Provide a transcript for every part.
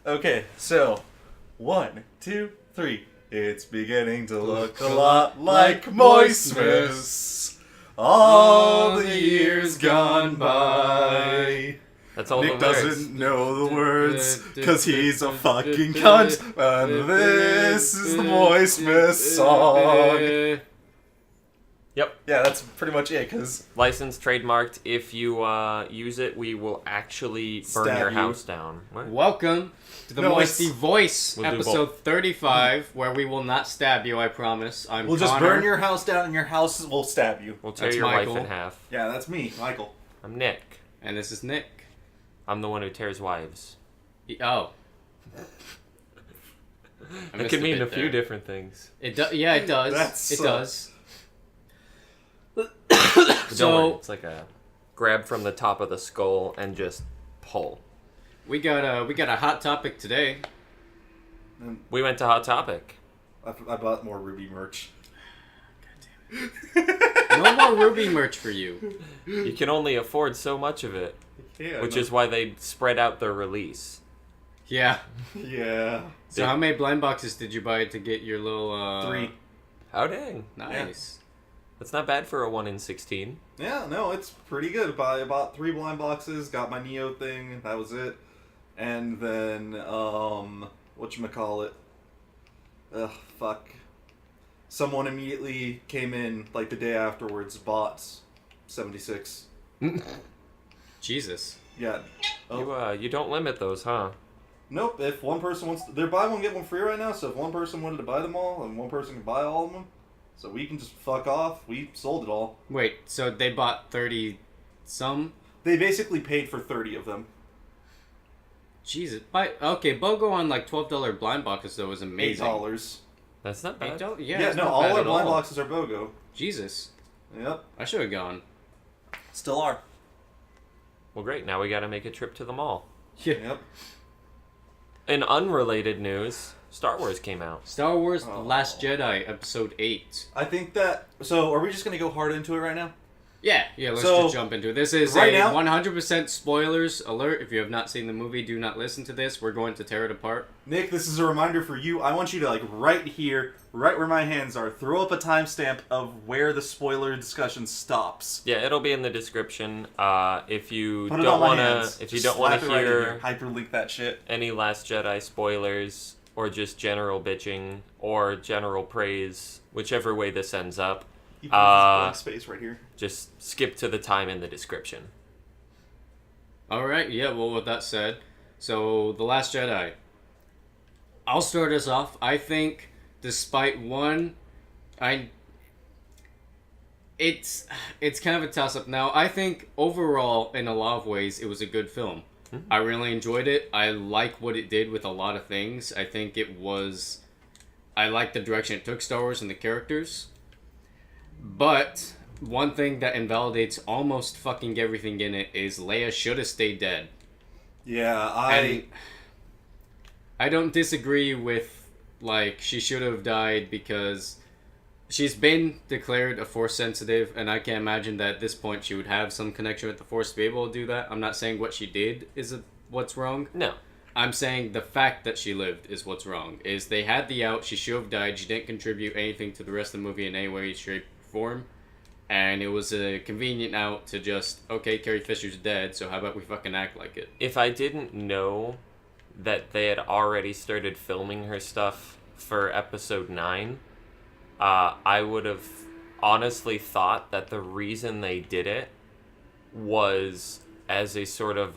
Okay, so 1, 2, 3. It's beginning to look a lot like Moistmas. All the years gone by. That's all Nick the lyrics. doesn't know the words, cause he's a fucking cunt. And this is the Moistmas song. Yep. Yeah, that's pretty much it, cause... Licensed, trademarked. If you use it, we will actually burn Stab your you. house down. What? Welcome to the No, MoistyVoice, We'll do episode 35, where we will not stab you, I promise. I'm We'll just burn your house down and your house will stab you. We'll tear That's your Michael. wife in half. Yeah, that's me, Michael. I'm Nick. And this is Nick. I'm the one who tears wives. Oh. I It missed can mean bit a few there. different things. Yeah, it does. That's It does. But don't worry, So it's like a grab from the top of the skull and just pull. we got a hot topic today. We went to Hot Topic. I bought more Ruby merch. No more Ruby merch for you. You can only afford so much of it, Yeah, which is why they spread out their release. Yeah. Yeah. So how many blind boxes did you buy to get your little 3. How dang. Nice. That's not bad for a 1 in 16. Yeah, no, it's pretty good. I bought 3 blind boxes, got my Neo thing, that was it. And then, whatchamacallit? Ugh, fuck. Someone immediately came in, like, the day afterwards, bought 76. Jesus. Yeah. Oh. You don't limit those, huh? Nope, if one person wants to... They're buy one, get one free right now, so if one person wanted to buy them all, and one person can buy all of them, so we can just fuck off, we sold it all. Wait, so they bought 30 some? They basically paid for 30 of them. Jesus. Okay, BOGO on like $12 blind boxes though is amazing. $8. That's not bad. Yeah, Yeah, it's no, not all bad our at blind all. boxes are BOGO. Jesus. Yep. I should have gone. Still are. Well, great. Now we gotta make a trip to the mall. Yeah. Yep. In unrelated news, Star Wars came out. Star Wars Oh. Last Jedi, Episode 8. I think that... So, are we just going to go hard into it right now? Yeah, let's So, just jump into it. This is right a now- 100% spoilers alert. If you have not seen the movie, do not listen to this. We're going to tear it apart. Nick, this is a reminder for you. I want you to, like, right here, right where my hands are, throw up a timestamp of where the spoiler discussion stops. Yeah, it'll be in the description. If you Put it don't on my wanna, hands. if you Just don't wanna slap it right in hear here. Hyperlink that shit. any Last Jedi spoilers or just general bitching or general praise, whichever way this ends up, You put this blank space right here. just skip to the time in the description. Alright, yeah, well, with that said, so The Last Jedi. I'll start us off. I think, despite one, it's kind of a toss-up. Now, I think, overall, in a lot of ways, it was a good film. I really enjoyed it. I like what it did with a lot of things. I think I like the direction it took Star Wars and the characters. But one thing that invalidates almost fucking everything in it is Leia should have stayed dead. Yeah, And I don't disagree with, like, she should have died because she's been declared a Force sensitive, and I can't imagine that at this point she would have some connection with the Force to be able to do that. I'm not saying what she did is what's wrong. No. I'm saying the fact that she lived is what's wrong. Is they had the out, she should have died, she didn't contribute anything to the rest of the movie in any way, shape, or form. And it was a convenient out to just, okay, Carrie Fisher's dead, so how about we fucking act like it? If I didn't know that they had already started filming her stuff for episode 9, I would have honestly thought that the reason they did it was as a sort of,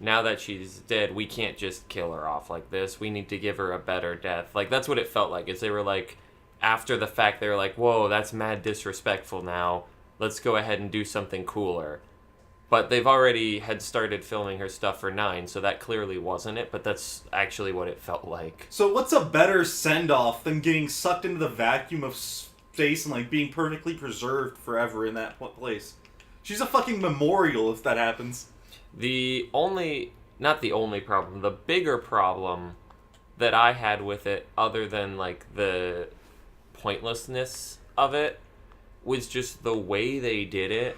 now that she's dead, we can't just kill her off like this. We need to give her a better death. Like, that's what it felt like, is they were like, after the fact, they were like, whoa, that's mad disrespectful now. Let's go ahead and do something cooler. But they've already had started filming her stuff for 9, so that clearly wasn't it, but that's actually what it felt like. So what's a better send-off than getting sucked into the vacuum of space and, like, being perfectly preserved forever in that place? She's a fucking memorial if that happens. Not the only problem, the bigger problem that I had with it, other than, like, the pointlessness of it, was just the way they did it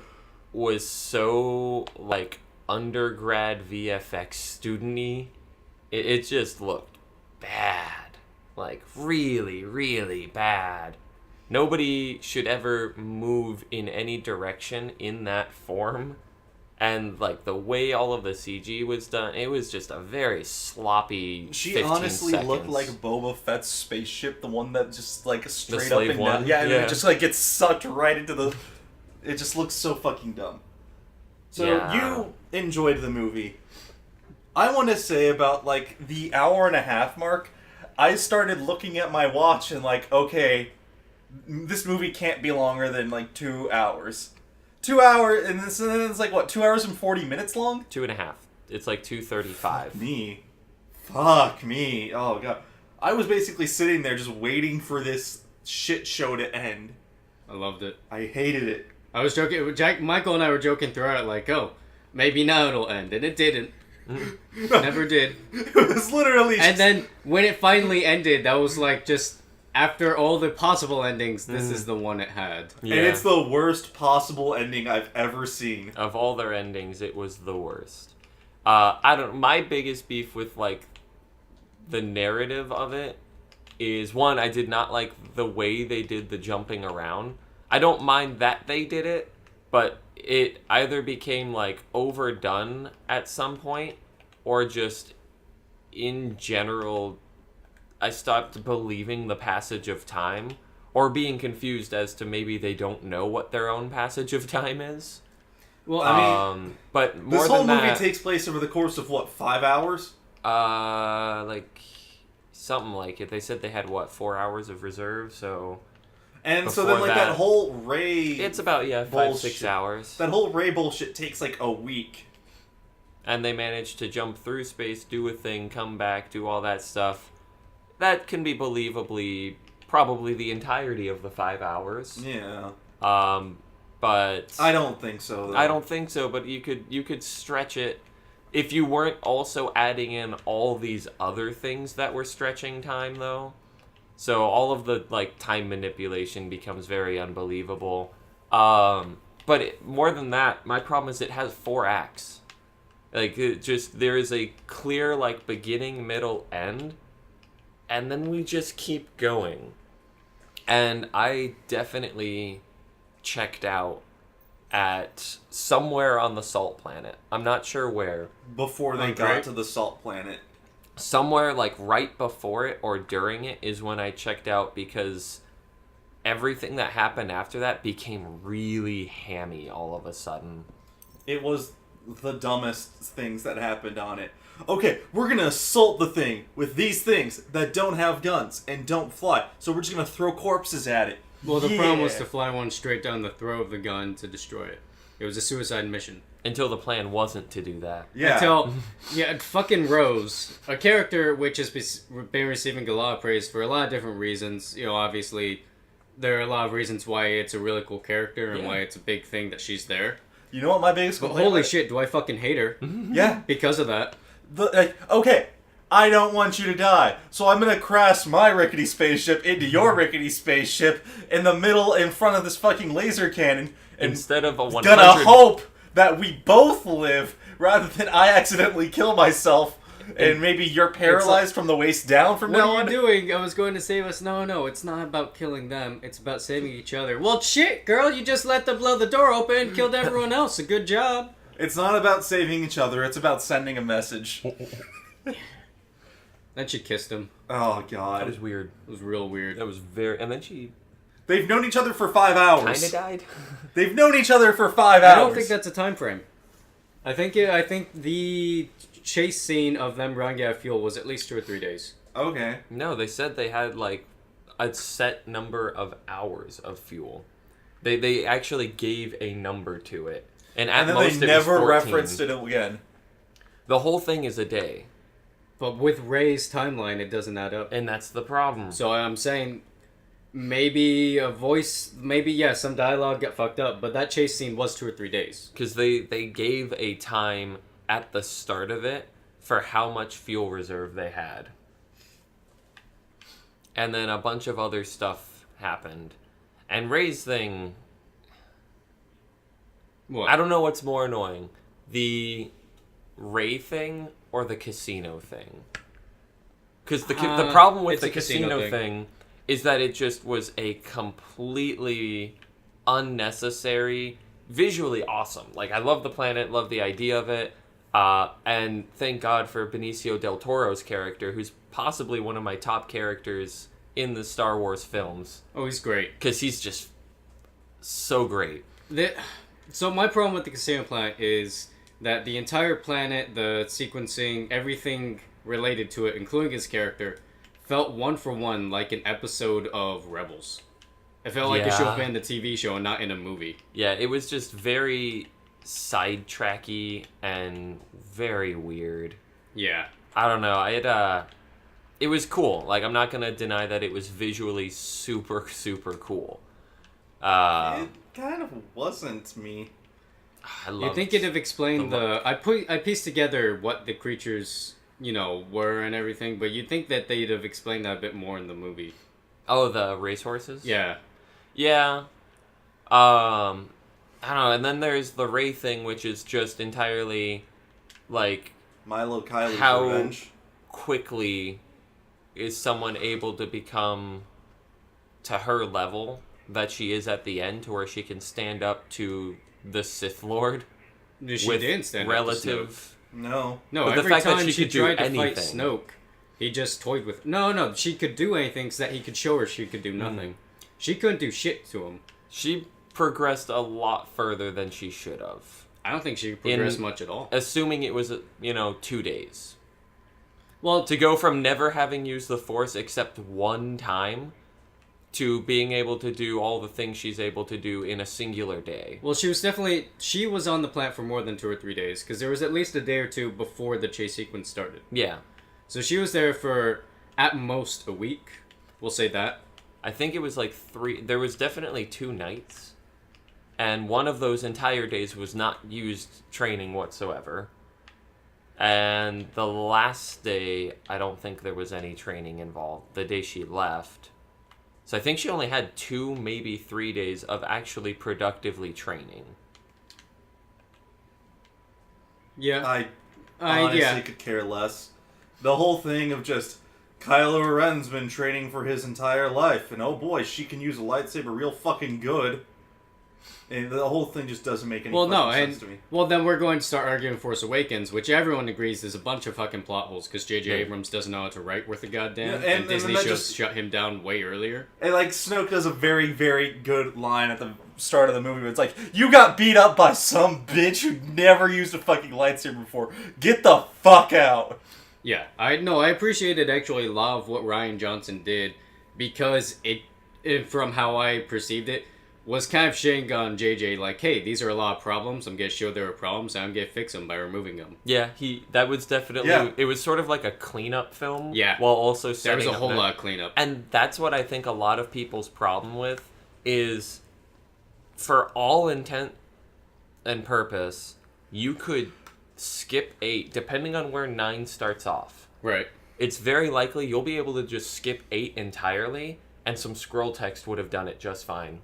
was so, like, undergrad VFX student-y. It just looked bad. Like, really, really bad. Nobody should ever move in any direction in that form. And, like, the way all of the CG was done, it was just a very sloppy 15 She honestly seconds. looked like Boba Fett's spaceship, the one that just, like, straight up slave and one? down. Yeah, and Yeah. it just, like, gets sucked right into the... It just looks so fucking dumb. So, Yeah. you enjoyed the movie. I want to say about, like, the hour and a half mark, I started looking at my watch and, like, okay, this movie can't be longer than, like, 2 hours. 2 hours, and then it's like, what, 2 hours and 40 minutes long? 2.5. It's like 2:35. Fuck me. Oh, God. I was basically sitting there just waiting for this shit show to end. I loved it. I hated it. I was joking. Michael and I were joking throughout, like, oh, maybe now it'll end, and it didn't. Never did. It was literally And then when it finally ended, that was like just after all the possible endings, this is the one it had. Yeah. And it's the worst possible ending I've ever seen. Of all their endings, it was the worst. My biggest beef with, like, the narrative of it is, one, I did not like the way they did the jumping around. I don't mind that they did it, but it either became, like, overdone at some point, or just, in general, I stopped believing the passage of time, or being confused as to maybe they don't know what their own passage of time is. Well, I mean, But more this whole than movie that, takes place over the course of, what, 5 hours? like, something like it. They said they had, 4 hours of reserve, so... And so Before then, like, that whole Ray... It's about, 5-6 bullshit. hours. That whole Ray bullshit takes, like, a week. And they managed to jump through space, do a thing, come back, do all that stuff. That can be believably probably the entirety of the 5 hours. Yeah. But... I don't think so, though. I don't think so, but you could stretch it if you weren't also adding in all these other things that were stretching time, though. So all of the, like, time manipulation becomes very unbelievable. But more than that, my problem is it has 4 acts. Like, there is a clear, like, beginning, middle, end, and then we just keep going. And I definitely checked out at somewhere on the Salt Planet. I'm not sure where. Before they got to the Salt Planet. Somewhere, like, right before it or during it is when I checked out, because everything that happened after that became really hammy all of a sudden. It was the dumbest things that happened on it. Okay, we're gonna assault the thing with these things that don't have guns and don't fly, so we're just gonna throw corpses at it. well, the problem was to fly one straight down the throat of the gun to destroy it. It was a suicide mission. Until the plan wasn't to do that. Yeah. Until, fucking Rose, a character which has been receiving a lot of praise for a lot of different reasons. You know, obviously, there are a lot of reasons why it's a really cool character and why it's a big thing that she's there. You know what my biggest But complaint holy was? shit, do I fucking hate her Yeah. because of that. Okay, I don't want you to die, so I'm gonna crash my rickety spaceship into your rickety spaceship in the middle in front of this fucking laser cannon. And Instead of a 100... gonna hope that we both live rather than I accidentally kill myself and maybe you're paralyzed from the waist down from now What on. are you doing? I was going to save us. No, it's not about killing them. It's about saving each other. Well, shit, girl, you just let them blow the door open and killed everyone else. A good job. It's not about saving each other, it's about sending a message. Then she kissed him. Oh, That God. was weird. It was real weird. That was very... And then she They've known each other for 5 hours. kind of died. They've known each other for 5 hours. I don't think that's a time frame. I think the chase scene of them running out of fuel was at least 2 or 3 days. Okay. No, they said they had, like, a set number of hours of fuel. They actually gave a number to it. And at And then most they it was never 14. referenced it again. The whole thing is a day. But with Ray's timeline, it doesn't add up. And that's the problem. So I'm saying maybe some dialogue got fucked up, but that chase scene was 2 or 3 days. Because they gave a time at the start of it for how much fuel reserve they had. And then a bunch of other stuff happened. And Ray's thing... What? I don't know what's more annoying. The Rey thing or the casino thing? Because the problem with it's the a casino thing is that it just was a completely unnecessary, visually awesome. Like, I love the planet, love the idea of it, and thank God for Benicio del Toro's character, who's possibly one of my top characters in the Star Wars films. Oh, he's great. Because he's just so great. So my problem with the casino planet is that the entire planet, the sequencing, everything related to it, including his character, felt one for one like an episode of Rebels. It felt like it should have been the TV show and not in a movie. Yeah, it was just very sidetracky and very weird. Yeah. I don't know. It was cool. Like, I'm not gonna deny that it was visually super, super cool. It kind of wasn't me. I love. You think it'd have explained I pieced together what the creatures, were and everything, but you'd think that they'd have explained that a bit more in the movie. Oh, the racehorses? Yeah. Yeah. I don't know. And then there's the Rey thing, which is just entirely, like, Milo Kylie's how revenge. quickly is someone able to become to her level that she is at the end, to where she can stand up to the Sith Lord. She with didn't stand relative. up to Snoke. No. No, But the every fact that time she she could do tried to fight anything. Snoke, he just toyed with... No, she could do anything so that he could show her she could do nothing. She couldn't do shit to him. She progressed a lot further than she should have. I don't think she progressed much at all. Assuming it was, 2 days. Well, To go from never having used the Force except one time to being able to do all the things she's able to do in a singular day. Well, she was on the planet for more than 2 or 3 days, because there was at least a day or two before the chase sequence started. Yeah. So she was there for, at most, a week. We'll say that. I think it was like 3... There was definitely 2 nights. And one of those entire days was not used training whatsoever. And the last day, I don't think there was any training involved. The day she left. So I think she only had 2, maybe 3 days of actually productively training. Yeah. I honestly could care less. The whole thing of just Kylo Ren's been training for his entire life, and oh boy, she can use a lightsaber real fucking good. And the whole thing just doesn't make any sense to me. Well, then we're going to start arguing Force Awakens, which everyone agrees is a bunch of fucking plot holes, because J.J. Abrams doesn't know how to write worth a goddamn, and Disney just shut him down way earlier. And like, Snoke does a very, very good line at the start of the movie where it's like, you got beat up by some bitch who never used a fucking lightsaber before. Get the fuck out. Yeah, I appreciated actually a lot of what Rian Johnson did, because it from how I perceived it, was kind of shitting on JJ, like, hey, these are a lot of problems, I'm gonna show there are problems, and I'm gonna fix them by removing them. Yeah, that was definitely... Yeah. It was sort of like a cleanup film. Yeah. While also There setting was a up whole lot of cleanup. And that's what I think a lot of people's problem with is, for all intent and purpose, you could skip 8, depending on where 9 starts off. Right. It's very likely you'll be able to just skip 8 entirely, and some scroll text would have done it just fine.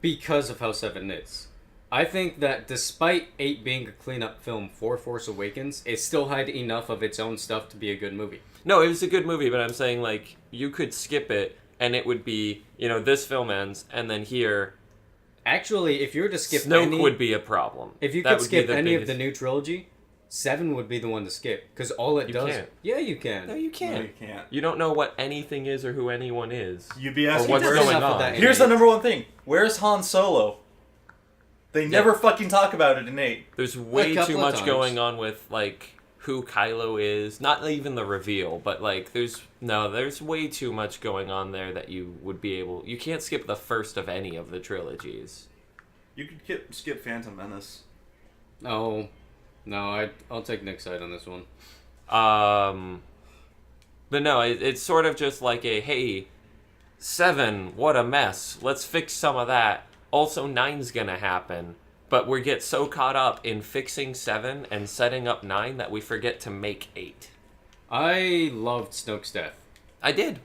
Because of how 7 is. I think that despite 8 being a cleanup film for Force Awakens, it still had enough of its own stuff to be a good movie. No, it was a good movie, but I'm saying, like, you could skip it, and it would be, this film ends, and then here... Actually, if you were to skip Snoke would be a problem. If you could skip any of the new trilogy, 7 would be the one to skip. Because all it does... Can't. Yeah, you can. No, you can't. No, you can't. You don't know what anything is or who anyone is. You'd be asking what's where's- going on. Here's the number one thing. Where's Han Solo? They never fucking talk about it in 8. There's way couple too of much times. going on with, like, who Kylo is. Not even the reveal, but, like, there's way too much going on there that you would be able... You can't skip the first of any of the trilogies. You could skip Phantom Menace. Oh, no, I'll take Nick's side on this one. But no, it's sort of just like a, hey, 7, what a mess. Let's fix some of that. Also, 9's gonna happen. But we get so caught up in fixing 7 and setting up 9 that we forget to make 8. I loved Snoke's death. I did.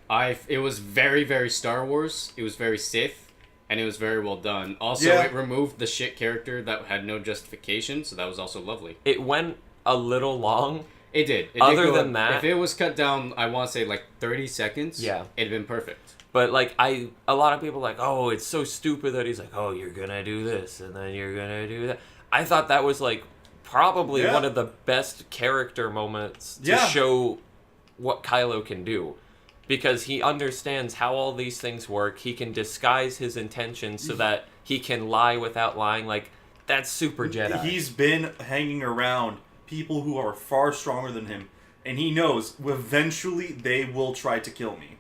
It was very, very Star Wars. It was very Sith. And it was very well done. Also, Yeah. it removed the shit character that had no justification, so that was also lovely. It went a little long. It did. Other than that, if it was cut down, I want to say like 30 seconds. Yeah, it'd been perfect. But like a lot of people are like, oh, it's so stupid that he's like, oh, you're gonna do this and then you're gonna do that. I thought that was like probably one of the best character moments to show what Kylo can do, because he understands how all these things work. He can disguise his intentions so that he can lie without lying. Like, that's super Jedi. He's been hanging around people who are far stronger than him, and he knows eventually they will try to kill me.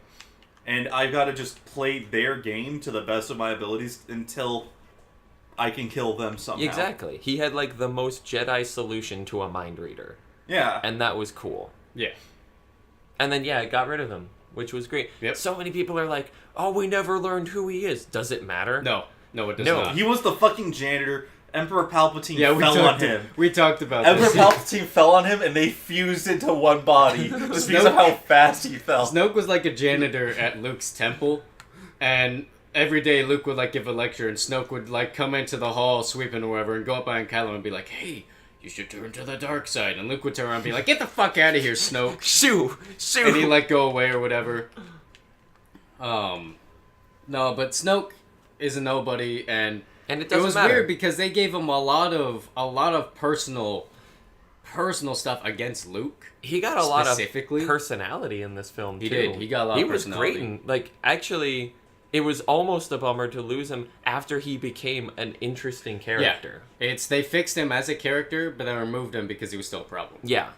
And I've got to just play their game to the best of my abilities until I can kill them somehow. Exactly. He had, like, the most Jedi solution to a mind reader. Yeah. And that was cool. Yeah. And then, it got rid of him, which was great. Yep. So many people are like, oh, we never learned who he is. Does it matter? No, it does not. He was the fucking janitor. Emperor Palpatine fell on him. We talked about Emperor this. Palpatine fell on him, and they fused into one body just because of how fast he fell. Snoke was like a janitor at Luke's temple, and every day Luke would like give a lecture, and Snoke would like come into the hall sweeping or whatever, and go up behind Kylo and be like, "Hey, you should turn to the dark side." And Luke would turn around and be like, "Get the fuck out of here, Snoke!" Shoo! And he'd like go away or whatever. No, but Snoke is a nobody, and it doesn't was matter. weird because they gave him a lot of personal stuff against Luke. He got a lot of specifically personality in this film, too. He did. He got a lot of personality. He was great. And, like, actually, it was almost a bummer to lose him after he became an interesting character. Yeah. They fixed him as a character, but then removed him because he was still a problem. Yeah.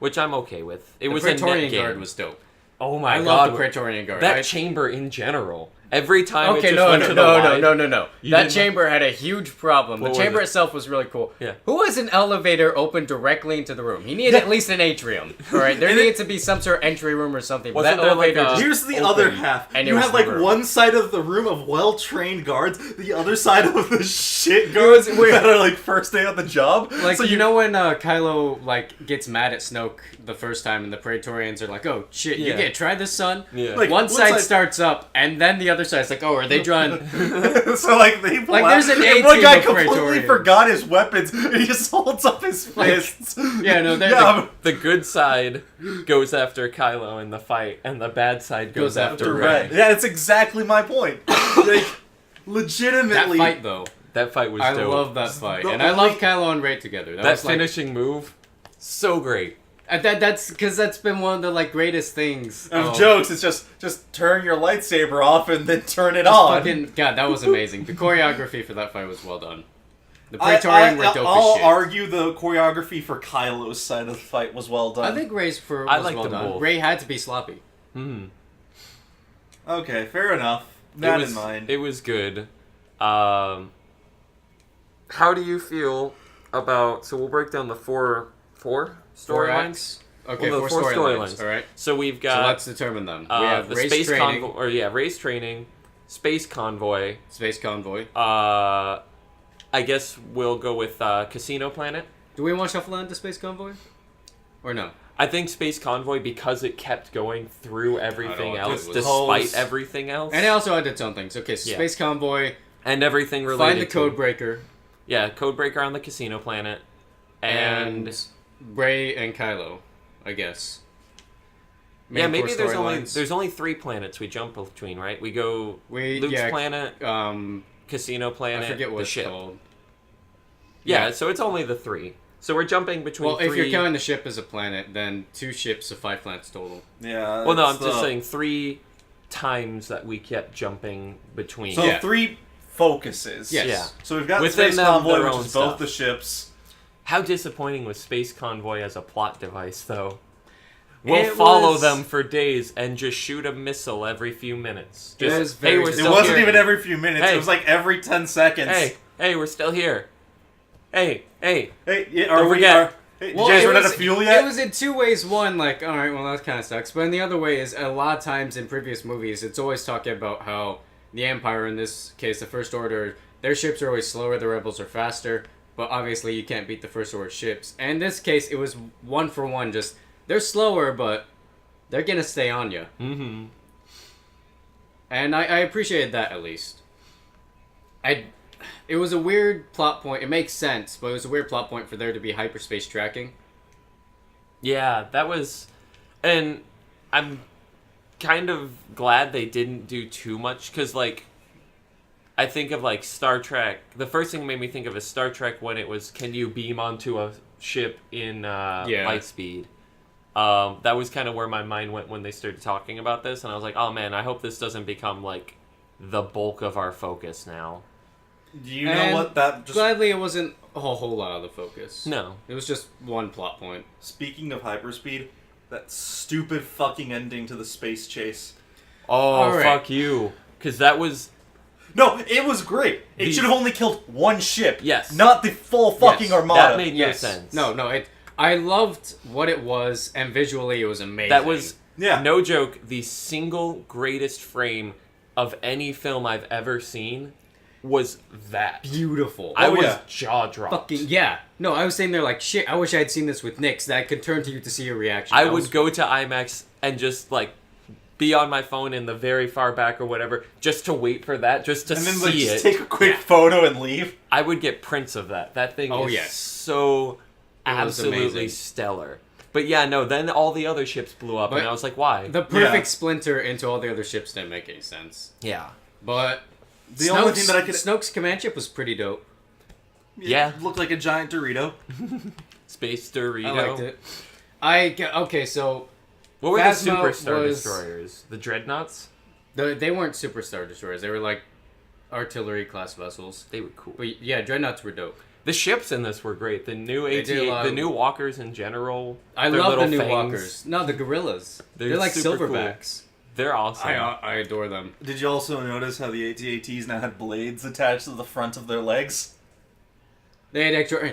Which I'm okay with. It was Praetorian a net game. Guard was dope. Oh my god. I love the Praetorian Guard. That chamber in general. Every time it just no. went to the wide. No. That chamber had a huge problem. The chamber itself was really cool. Yeah. Who has an elevator open directly into the room? He needed at least an atrium. Alright, there needed to be some sort of entry room or something. But that elevator Here's the other half. And you have like one side of the room of well-trained guards, the other side of the shit guards that are like first day on the job. Like, so you know when Kylo like gets mad at Snoke the first time, and the Praetorians are like, "Oh shit, you can't try this, son." Yeah. Like, one side starts up, and then the other side's like, "Oh, are they drawing?" So like they pull there's an A one team guy of completely Praetorians. forgot his weapons, and he just holds up his fists. The good side goes after Kylo in the fight, and the bad side goes after Rey. Yeah, that's exactly my point. Like, legitimately, That fight though. That fight was dope. I love that fight, The and I love Kylo and Rey together. That was, finishing move, so great. That's because that's been one of the like greatest things of jokes. It's just turn your lightsaber off and then turn it on. God, that was amazing. The choreography for that fight was well done. The Praetorian were dope as I'll shit. argue the choreography for Kylo's side of the fight was well done. I think Rey's was liked well them done. both. Rey had to be sloppy. Okay, fair enough. That in mind. It was good. How do you feel about... So we'll break down the four storylines? Okay, Well, the four four storylines. All right. So we've So got... let's determine them. We have the race space training. convoy... race training, space convoy. Space convoy. I guess we'll go with Casino Planet. Do we want to shuffle into Space Convoy? Or no? I think Space Convoy, because it kept going through everything else, it was- despite everything else. And it also had its own things. Okay, so Yeah. Space Convoy. And everything related Find the to... code breaker. Yeah, Codebreaker on the Casino Planet. And Rey and Kylo, I guess. Yeah, Main maybe core there's only 3 planets we jump between, right? We go Luke's planet, Casino Planet, I forget what the it's ship. called. Yeah, so it's only the 3. So we're jumping between Well, 3... if you're counting the ship as a planet, then 2 ships of 5 planets total. Yeah. Well, no, I'm just saying 3 times that we kept jumping between. So 3 focuses. Yes. Yeah. So we've got Within Space them, Convoy, their which own is both stuff. the ships. How disappointing was Space Convoy as a plot device, though? We'll It follow was- them for days and just shoot a missile every few minutes. It was Just, very hey, we're It still wasn't here. even every few minutes. Hey. It was like every 10 seconds. Hey, we're still here. Hey. Hey, yeah, Don't are we? forget. Hey, Well, you guys it run out was- of fuel yet? It was in 2 ways. One, like, alright, well, that kind of sucks. But in the other way is, a lot of times in previous movies, it's always talking about how the Empire, in this case, the First Order, their ships are always slower, the Rebels are faster. But obviously, you can't beat the First Order ships. And in this case, it was 1 for 1. Just, they're slower, but they're gonna stay on you. Mm-hmm. And I appreciated that, at least. It was a weird plot point. It makes sense, but it was a weird plot point for there to be hyperspace tracking. Yeah, that was, and I'm kind of glad they didn't do too much, because, like, I think of, like, Star Trek. The first thing that made me think of is Star Trek when it was, can you beam onto a ship in light speed? That was kind of where my mind went when they started talking about this, and I was like, oh man, I hope this doesn't become, like, the bulk of our focus now. Do you know what that... Gladly, it wasn't a whole lot of the focus. No. It was just one plot point. Speaking of hyperspeed, that stupid fucking ending to the space chase. Oh, fuck you. Because that was... No, it was great. It should have only killed one ship. Yes. Not the full fucking armada. That made no sense. No, I loved what it was, and visually it was amazing. That was, no joke, the single greatest frame of any film I've ever seen was that. Beautiful. I was jaw-dropped. Fucking, yeah. No, I was sitting there like, shit, I wish I had seen this with Nick, so that I could turn to you to see your reaction. I would go to IMAX and just, like, be on my phone in the very far back or whatever, just to wait for that, just to see it. And then, just take a quick photo and leave. I would get prints of that. That thing is so absolutely stellar. But yeah, no, then all the other ships blew up, and I was like, why? The perfect splinter into all the other ships didn't make any sense. Yeah. But the only thing that I could... Snoke's command ship was pretty dope. Yeah. It looked like a giant Dorito. Space Dorito. I liked it. Okay, so... What were the Superstar Destroyers? The Dreadnoughts? They weren't Superstar Destroyers. They were like artillery class vessels. They were cool. But yeah, Dreadnoughts were dope. The ships in this were great. The new the new walkers in general. I love the new walkers. No, the gorillas. They're like silverbacks. Cool. They're awesome. I adore them. Did you also notice how the AT-ATs now had blades attached to the front of their legs? They had extra...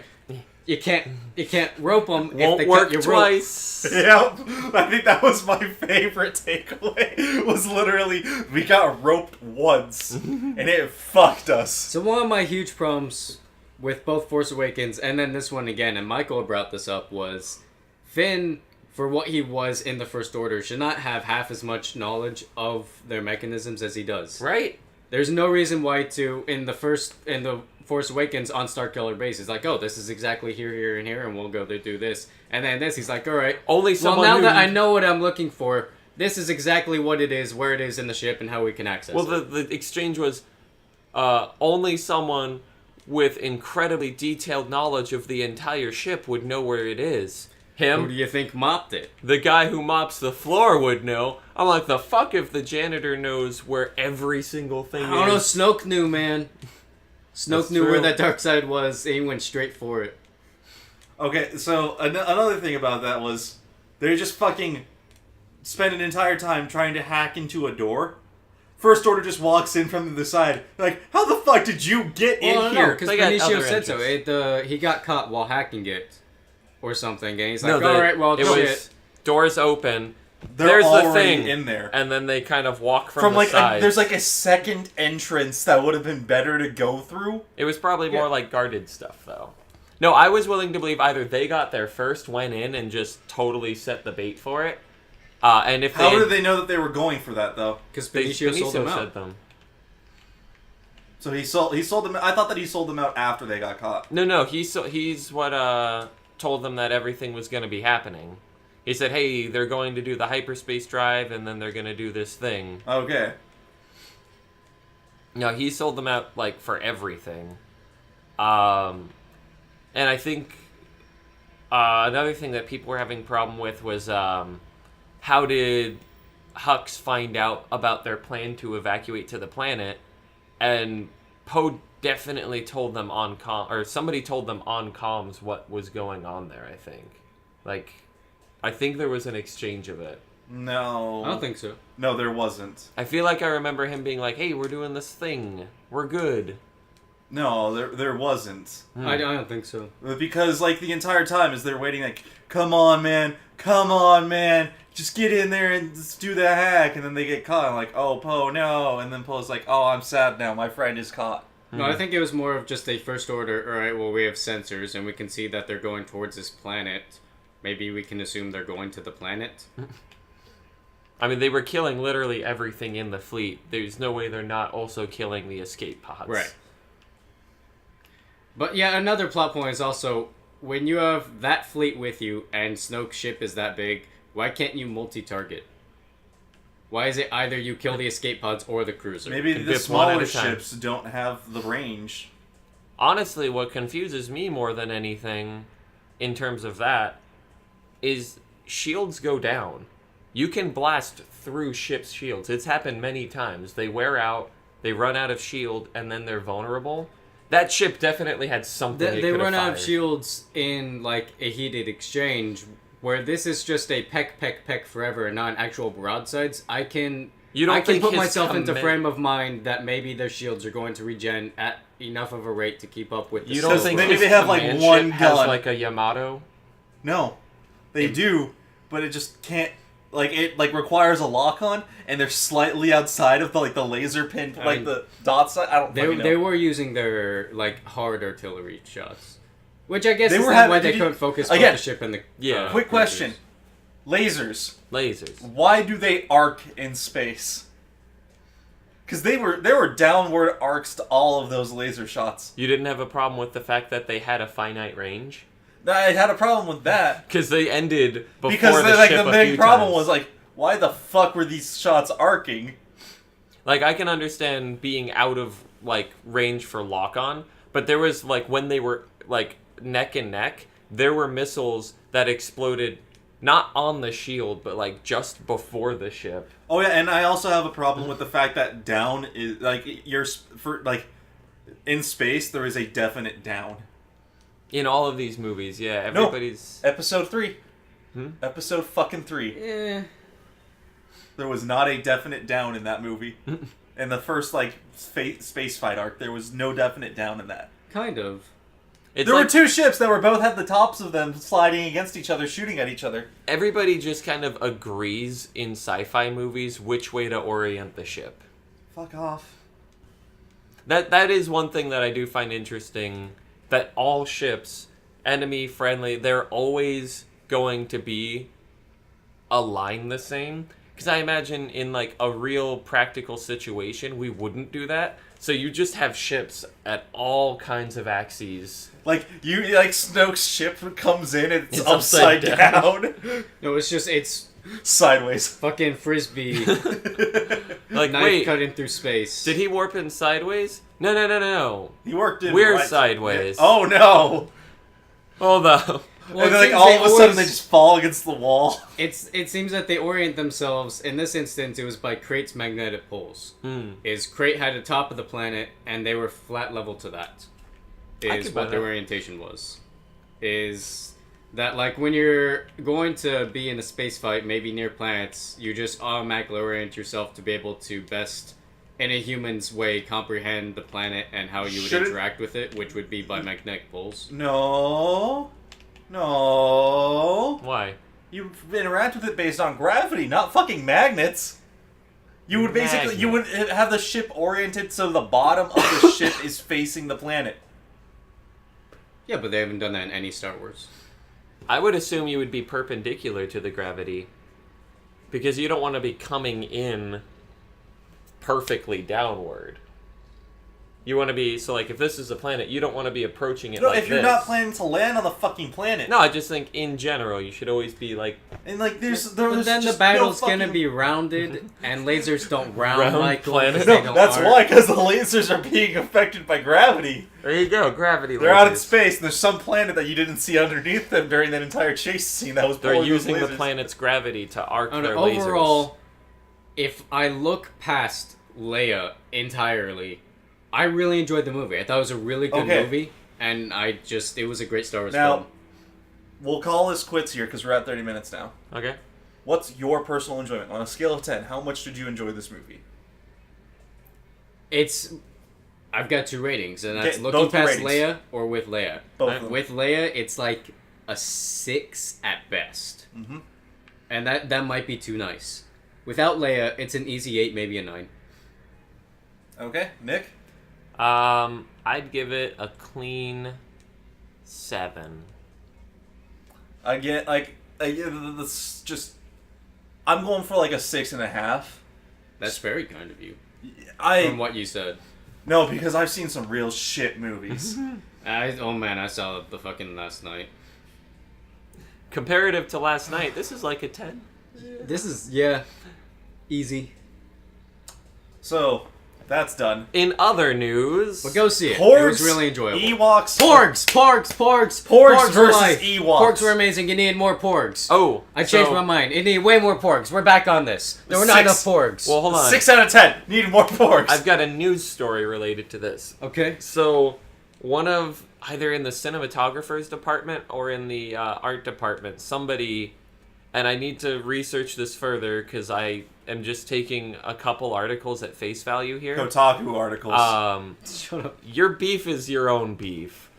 You can't rope them Won't if they work cut your twice. Rope. Yep. I think that was my favorite takeaway. Was literally, we got roped once, and it fucked us. So one of my huge problems with both Force Awakens and then this one again, and Michael brought this up, was Finn, for what he was in the First Order, should not have half as much knowledge of their mechanisms as he does. Right. There's no reason why in the Force Awakens on Starkiller Base, he's like, oh, this is exactly here, and here, and we'll go to do this. And then this, he's like, all right. Well, now that I know what I'm looking for, this is exactly what it is, where it is in the ship, and how we can access it. Well, the exchange was only someone with incredibly detailed knowledge of the entire ship would know where it is. Him. Who do you think mopped it? The guy who mops the floor would know. I'm like, the fuck if the janitor knows where every single thing is. I don't know, Snoke knew, man. Snoke knew where that dark side was, and he went straight for it. Okay, so another thing about that was they just fucking spent an entire time trying to hack into a door. First Order just walks in from the side. Like, how the fuck did you get in here? Because Benicio said so. He got caught while hacking it. Or something, and he's like, alright, well, was doors open. There's the thing in there. And then they kind of walk from the side. There's like a second entrance that would have been better to go through. It was probably more like guarded stuff, though. No, I was willing to believe either they got there first, went in, and just totally set the bait for it. And if How did they know that they were going for that, though? Because Benicio sold them out. So he sold them. I thought that he sold them out after they got caught. No, he's what told them that everything was going to be happening. He said, hey, they're going to do the hyperspace drive, and then they're going to do this thing. Okay. No, he sold them out, like, for everything. And I think another thing that people were having a problem with was how did Hux find out about their plan to evacuate to the planet? And Poe definitely told them on or somebody told them on comms what was going on there, I think. Like, I think there was an exchange of it. No. I don't think so. No, there wasn't. I feel like I remember him being like, hey, we're doing this thing. We're good. No, there wasn't. I don't think so. Because, like, the entire time as they're waiting, like, come on, man, just get in there and just do the hack. And then they get caught. I'm like, oh, Poe, no. And then Poe's like, oh, I'm sad now. My friend is caught. No, I think it was more of just a First Order, alright, well, we have sensors, and we can see that they're going towards this planet. Maybe we can assume they're going to the planet. I mean, they were killing literally everything in the fleet. There's no way they're not also killing the escape pods. Right. But yeah, another plot point is also when you have that fleet with you and Snoke's ship is that big, why can't you multi-target? Why is it either you kill the escape pods or the cruiser? Maybe Can the dip one at smaller a time. ships don't have the range. Honestly, what confuses me more than anything in terms of that is shields go down. You can blast through ships' shields. It's happened many times. They wear out, they run out of shield, and then they're vulnerable. That ship definitely had something They run out of shields in like a heated exchange, where this is just a peck forever and not an actual broadsides. I can put myself into frame of mind that maybe their shields are going to regen at enough of a rate to keep up with the You don't silver. think maybe his they have, like, command one ship has gun. like a Yamato? No, they do, but it just can't. Like it requires a lock on, and they're slightly outside of the laser pin, like the dot side. I don't. fucking know. They were using their like hard artillery shots, which I guess They is were not having- why they did you- couldn't focus both again, the ship and the Yeah. Quick question: lasers. Lasers. Why do they arc in space? Because there were downward arcs to all of those laser shots. You didn't have a problem with the fact that they had a finite range? I had a problem with that Because they ended before because the ship the a big few problem times. was like, why the fuck were these shots arcing? Like, I can understand being out of, like, range for lock-on, but there was, like, when they were, like, neck and neck, there were missiles that exploded not on the shield, but, like, just before the ship. Oh yeah, and I also have a problem with the fact that down is in space there is a definite down. In all of these movies, yeah, everybody's... Episode 3. Hmm? Episode fucking 3. There was not a definite down in that movie. In the first, space fight arc, there was no definite down in that. kind of. It's There like were two ships that were both had the tops of them sliding against each other, shooting at each other. everybody just kind of agrees in sci-fi movies which way to orient the ship. Fuck off. That is one thing that I do find interesting, that all ships, enemy, friendly, they're always going to be aligned the same. Because I imagine in, like, a real practical situation, we wouldn't do that. So you just have ships at all kinds of axes. Snoke's ship comes in and it's upside upside down. down. No, it's Sideways. fucking frisbee Like, knife wait, cutting through space. did he warp in sideways? No. He worked in We're right- sideways. Oh no! Hold up. Well, and it then, seems all they of a sudden always- they just fall against the wall. It seems that they orient themselves. In this instance, it was by Krait's magnetic poles. Is Krait had the top of the planet, and they were flat level to that. I Is could what buy their that. orientation was. Is that like when you're going to be in a space fight, maybe near planets, you just automatically orient yourself to be able to best, in a human's way, comprehend the planet and how you would Shouldn't- interact with it, which would be by magnetic poles. No. Why? You interact with it based on gravity, not fucking magnets. You would you would have the ship oriented so the bottom of the ship is facing the planet. Yeah, but they haven't done that in any Star Wars. I would assume you would be perpendicular to the gravity. Because you don't want to be coming in perfectly downward. You want to be, so like if this is a planet, you don't want to be approaching it No, like if you're this. not planning to land on the fucking planet. No, I just think in general you should always be like And there's But then the just battle's no gonna fucking... be rounded, and lasers don't round, Round Michael. planets. 'cause they No, don't that's arc. why, because the lasers are being affected by gravity. there you go, gravity. They're out in lasers. space, and there's some planet that you didn't see underneath them during that entire chase scene that was They're pulling those using the lasers. planet's gravity to arc Oh, their no, lasers. overall, if I look past Leia entirely, I really enjoyed the movie. I thought it was a really good Okay. movie, and it was a great Star Wars Now, film. we'll call this quits here because we're at 30 minutes now. Okay. What's your personal enjoyment? On a scale of 10, how much did you enjoy this movie? I've got 2 ratings, and that's Okay, looking both the past ratings. Leia or with Leia. Both of them. With Leia, it's like a 6 at best. Mhm. And that might be too nice. Without Leia, it's an easy 8, maybe a 9. Okay, Nick? I'd give it a clean 7. Again, this just... I'm going for like a 6.5. That's very kind of you, I from what you said. No, because I've seen some real shit movies. Oh man, I saw the fucking last night. Comparative to last night, this is like a 10. This is easy. So, that's done. In other news, But go see it. Porgs, It was really enjoyable. Ewoks. Porgs Porgs were versus life. Ewoks. Porgs were amazing. You need more porgs. oh, I changed so- my mind. You need way more porgs. We're back on this. There were not enough porgs. Well, hold on. 6 out of 10. Need more porgs. I've got a news story related to this. Okay. So, one of either in the cinematographer's department or in the art department, somebody, and I need to research this further because I am just taking a couple articles at face value here. Kotaku articles. Shut up. Your beef is your own beef.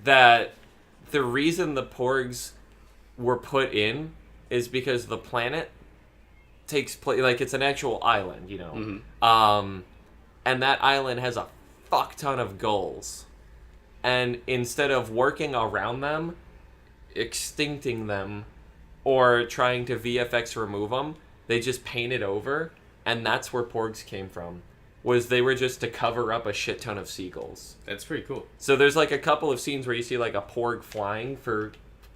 That the reason the Porgs were put in is because the planet takes place, like it's an actual island, you know. Mm-hmm. And that island has a fuck ton of gulls. And instead of working around them, extincting them, or trying to VFX remove them, they just painted over, and that's where Porgs came from. Was they were just to cover up a shit ton of seagulls. That's pretty cool. So there's like a couple of scenes where you see like a Porg flying for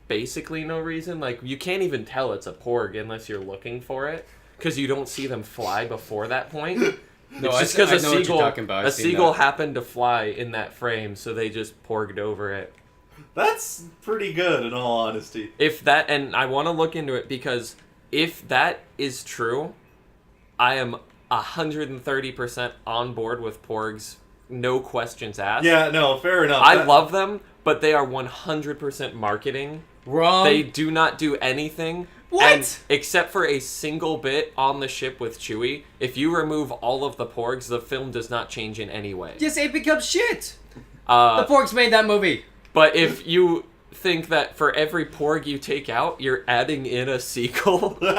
basically no reason. Like you can't even tell it's a Porg unless you're looking for it, because you don't see them fly before that point. No, It's just because I know what you're talking about. I've a seen seagull that. happened to fly in that frame, so they just Porged over it. That's pretty good, in all honesty. If that, and I want to look into it because if that is true, I am 130% on board with Porgs, no questions asked. Yeah, no, fair enough. I love them, but they are 100% marketing. Wrong. They do not do anything. What? And except for a single bit on the ship with Chewie, if you remove all of the Porgs, the film does not change in any way. Yes, it becomes shit. The Porgs made that movie. But if you think that for every Porg you take out, you're adding in a sequel, then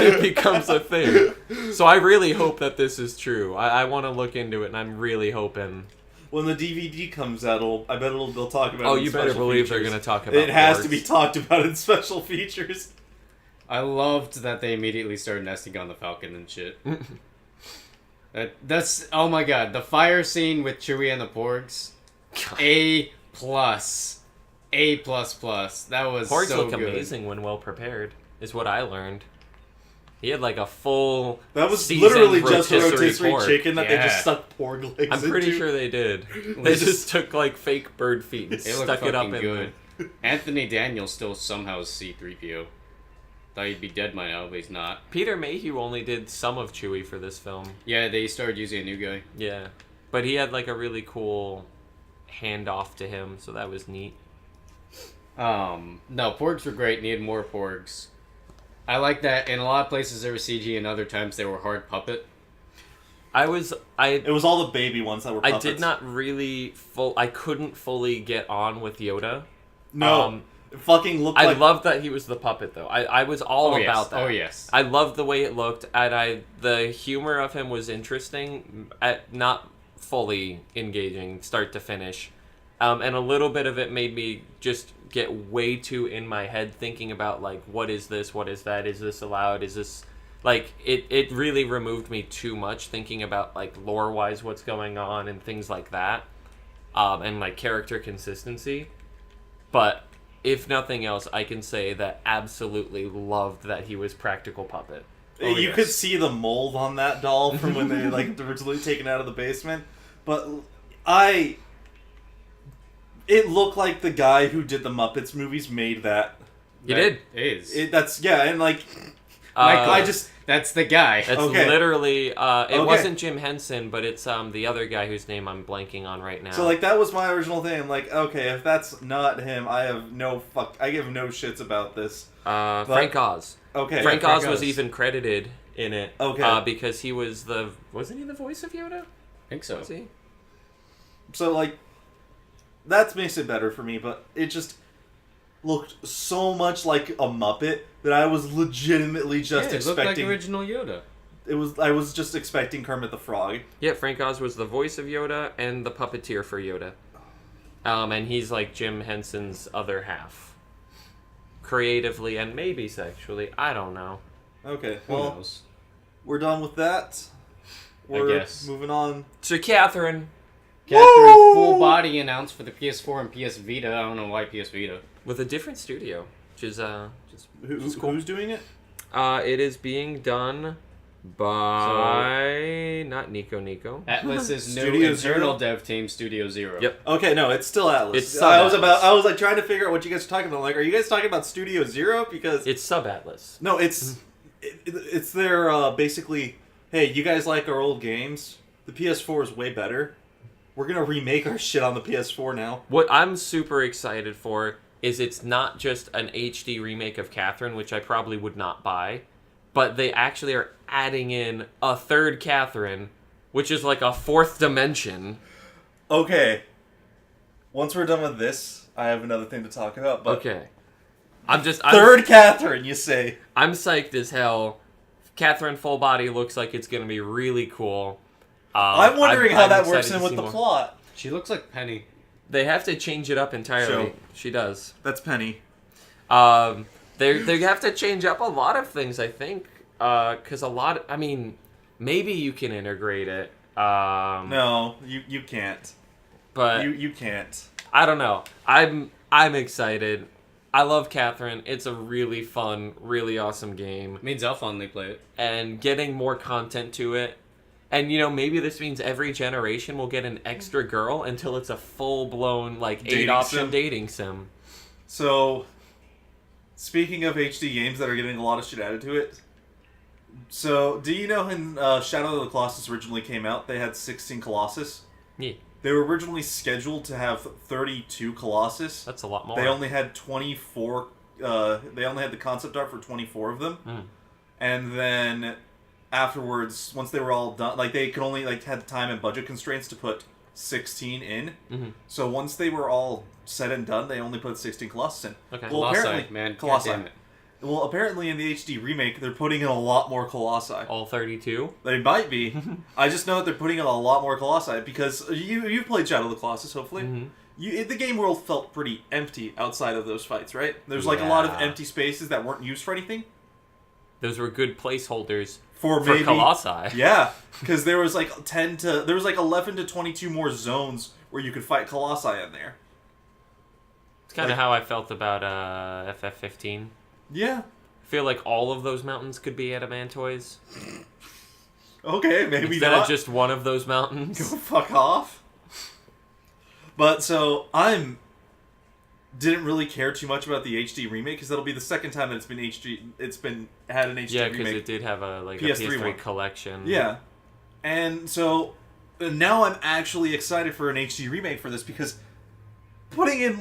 it becomes a thing. So I really hope that this is true. I want to look into it, and I'm really hoping. When the DVD comes out, I bet they'll talk about it. Oh, in you better special believe features. they're going to talk about It has Porgs. to be talked about in special features. I loved that they immediately started nesting on the Falcon and shit. That's oh my god, the fire scene with Chewie and the Porgs, A+, A++. That was Porgs so look good. amazing when well prepared, is what I learned. He had like a full That was seasoned literally just a rotisserie pork. chicken that they Yeah. just stuck porg legs I'm pretty into. sure they did. They just took like fake bird feet and They look stuck it up fucking in good. there. Anthony Daniels still somehow is C-3PO. Thought he'd be dead by now, but he's not. Peter Mayhew only did some of Chewie for this film. Yeah, they started using a new guy. Yeah. But he had like a really cool handoff to him, so that was neat. No, Porgs were great. Needed more Porgs. I like that. In a lot of places there was CG, and other times they were hard puppet. It was all the baby ones that were I puppets. did not really I couldn't fully get on with Yoda. No. It fucking looked I like... loved that he was the puppet though. I was all Oh, yes. about that. Oh, yes. I loved the way it looked, and the humor of him was interesting, not fully engaging start to finish. And a little bit of it made me just get way too in my head thinking about like, what is this, what is that, is this allowed, is this like it really removed me too much thinking about like lore wise what's going on and things like that, and like character consistency. But if nothing else, I can say that absolutely loved that he was practical puppet. Oh, you yes. could see the mold on that doll from when they like originally taken out of the basement. But it looked like the guy who did the Muppets movies made that. He did. Is. And like Michael, I just that's the guy. It's Okay. literally it Okay. wasn't Jim Henson, but it's the other guy whose name I'm blanking on right now. so like that was my original thing. I'm like, okay, if that's not him, I give no shits about this. Frank Oz. Okay, Frank Frank Oz was Oz. even credited in it. Okay. Because he was wasn't he the voice of Yoda? I think so. Was he? So like that makes it better for me, but it just looked so much like a Muppet that I was legitimately just Yeah, it looked like expecting. original Yoda. I was just expecting Kermit the Frog. Yeah, Frank Oz was the voice of Yoda and the puppeteer for Yoda. And he's like Jim Henson's other half. Creatively and maybe sexually. I don't know. Okay, Who well, knows? we're done with that. We're guess. moving on. So, Catherine, Catherine Full Body announced for the PS4 and PS Vita. I don't know why PS Vita. With a different studio, which is Who's doing it? it is being done by not Nico. Atlas's new Studio internal Zero? dev team, Studio Zero. Yep. Okay, no, it's still Atlas. It's I was sub-Atlas. like trying to figure out what you guys are talking about. Like, are you guys talking about Studio Zero? Because It's Sub Atlas. no, it's their basically. Hey, you guys like our old games? The PS4 is way better. We're gonna remake our shit on the PS4 now. What I'm super excited for is it's not just an HD remake of Catherine, which I probably would not buy, but they actually are adding in a third Catherine, which is like a fourth dimension. Okay. Once we're done with this, I have another thing to talk about. But Okay. third Catherine, you say? I'm psyched as hell. Catherine Full Body looks like it's gonna be really cool. I'm wondering how I'm that excited works to in with see the more. plot. She looks like Penny. They have to change it up entirely. Sure. She does. That's Penny. They have to change up a lot of things, I think, because I mean, maybe you can integrate it. No, you can't. But You can't. I don't know. I'm excited. I love Catherine. It's a really fun, really awesome game, Means I'll finally play it. and getting more content to it. And maybe this means every generation will get an extra girl until it's a full-blown Dating 8-option sim. dating sim. So, speaking of HD games that are getting a lot of shit added to it, so do you know when Shadow of the Colossus originally came out, they had 16 Colossus? Yeah, They were originally scheduled to have 32 Colossus. that's a lot more. They only had 24. They only had the concept art for 24 of them, and then afterwards, once they were all done, they could only had time and budget constraints to put 16 in. Mm-hmm. So once they were all said and done, they only put 16 Colossus in. Okay. Well, Colossi, apparently, man. Colossi. God damn it. Well, apparently in the HD remake, they're putting in a lot more Colossi. All 32? They might be. I just know that they're putting in a lot more Colossi because you've played Shadow of the Colossus, hopefully. Mm-hmm. The game world felt pretty empty outside of those fights, right? There's a lot of Yeah. empty spaces that weren't used for anything. Those were good placeholders For for maybe Colossi. Yeah, because there was 11 to 22 more zones where you could fight Colossi in there. It's kind of how I felt about FF15. Yeah. I feel like all of those mountains could be adamantoids. Okay, maybe Instead not. of just one of those Go mountains. fuck off. But so didn't really care too much about the HD remake because that'll be the second time that it's been had an HD Yeah, because remake. it did have a PS3 PS3 one. collection. Yeah. And so now I'm actually excited for an HD remake for this because putting in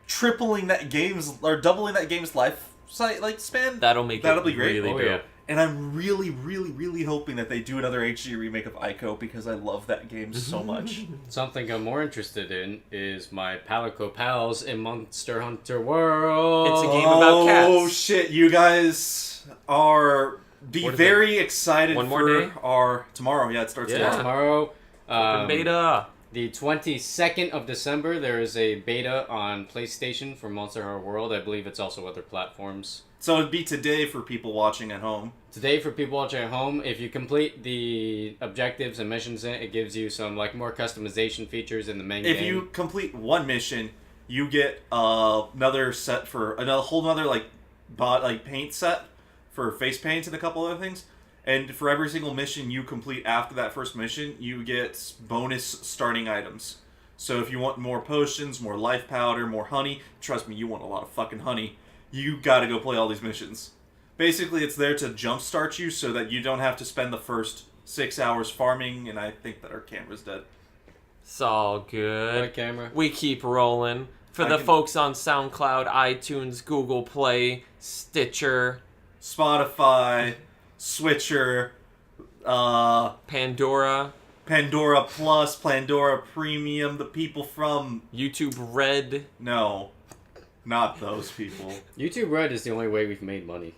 tripling that game's or doubling that game's life span, That'll make that'll it be great. really Oh, dope. yeah. And I'm really, really, really hoping that they do another HD remake of Ico because I love that game so much. Something I'm more interested in is my Palico pals in Monster Hunter World. It's a game about cats. Oh shit! You guys are What is very excited One more for day? our tomorrow. Yeah, it starts Yeah. tomorrow. Tomorrow. Open beta. The 22nd of December, there is a beta on PlayStation for Monster Hunter World. I believe it's also other platforms. So it'd be today for people watching at home. Today, for people watching at home, if you complete the objectives and missions in it, it gives you some more customization features in the main game. If you complete one mission, you get another set for another whole other paint set for face paint and a couple other things. And for every single mission you complete after that first mission, you get bonus starting items. So if you want more potions, more life powder, more honey, trust me, you want a lot of fucking honey. You gotta go play all these missions. Basically, it's there to jumpstart you so that you don't have to spend the first 6 hours farming, and I think that our camera's dead. It's all good. Right, camera? We keep rolling. For the folks on SoundCloud, iTunes, Google Play, Stitcher, Spotify, Switcher, Pandora, Pandora Plus, Pandora Premium, the people from... YouTube Red. No, not those people. YouTube Red is the only way we've made money.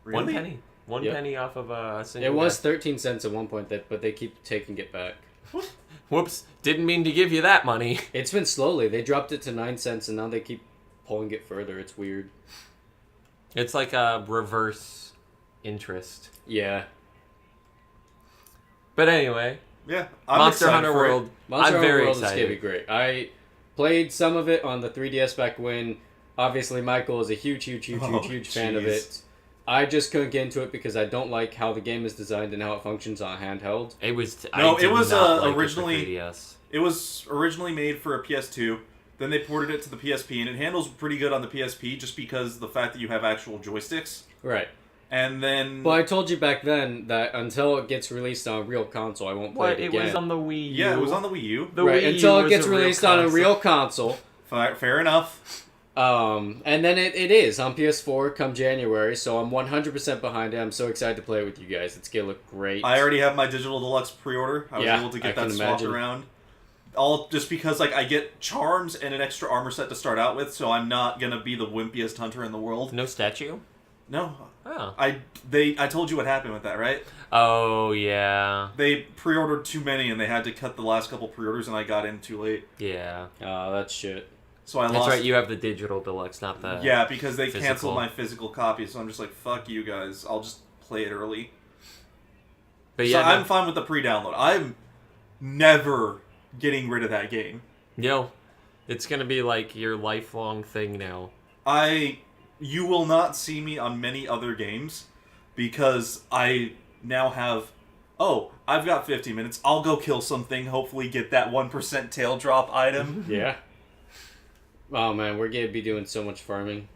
Really? 1 penny. One Yep. penny off of a single It was guy. 13 cents at one point, but they keep taking it back. Whoops. Didn't mean to give you that money. It's been slowly. They dropped it to 9 cents, and now they keep pulling it further. It's weird. It's like a reverse interest. Yeah. But anyway, Yeah, I'm Monster excited Hunter for it. World. Monster I'm Hunter very World excited. is gonna be great. I played some of it on the 3DS back when. Obviously, Michael is a huge fan of jeez. it. I just couldn't get into it because I don't like how the game is designed and how it functions on handheld. It was. No, I did it was, not like originally- it for 3DS. It was originally made for a PS2. Then they ported it to the PSP, and it handles pretty good on the PSP just because of the fact that you have actual joysticks. Right. And then... Well, I told you back then that until it gets released on a real console, I won't play What? it It again. was on the Wii U. yeah, it was on the Wii U. The right, Wii U until it was gets a real released on a console. real console. Fair enough. And then it is on PS4 come January, so I'm 100% behind it. I'm so excited to play it with you guys. It's gonna look great. I already have my digital deluxe pre-order. I was Yeah, able to I get can that swapped imagine. around. All just because like I get charms and an extra armor set to start out with, so I'm not gonna be the wimpiest hunter in the world. No statue? No. Oh. I told you what happened with that, right? Oh, yeah. They pre-ordered too many and they had to cut the last couple pre-orders and I got in too late. Yeah. Oh, that's shit. So I That's lost. right, you have the digital deluxe, not the... Yeah, because they physical. canceled my physical copy, so I'm just like, fuck you guys. I'll just play it early. But So yeah, I'm fine with the pre-download. I'm never getting rid of that game. Yo, it's gonna be like your lifelong thing now. You will not see me on many other games because I now have, I've got 50 minutes. I'll go kill something, hopefully get that 1% tail drop item. Yeah. Oh man, we're gonna be doing so much farming.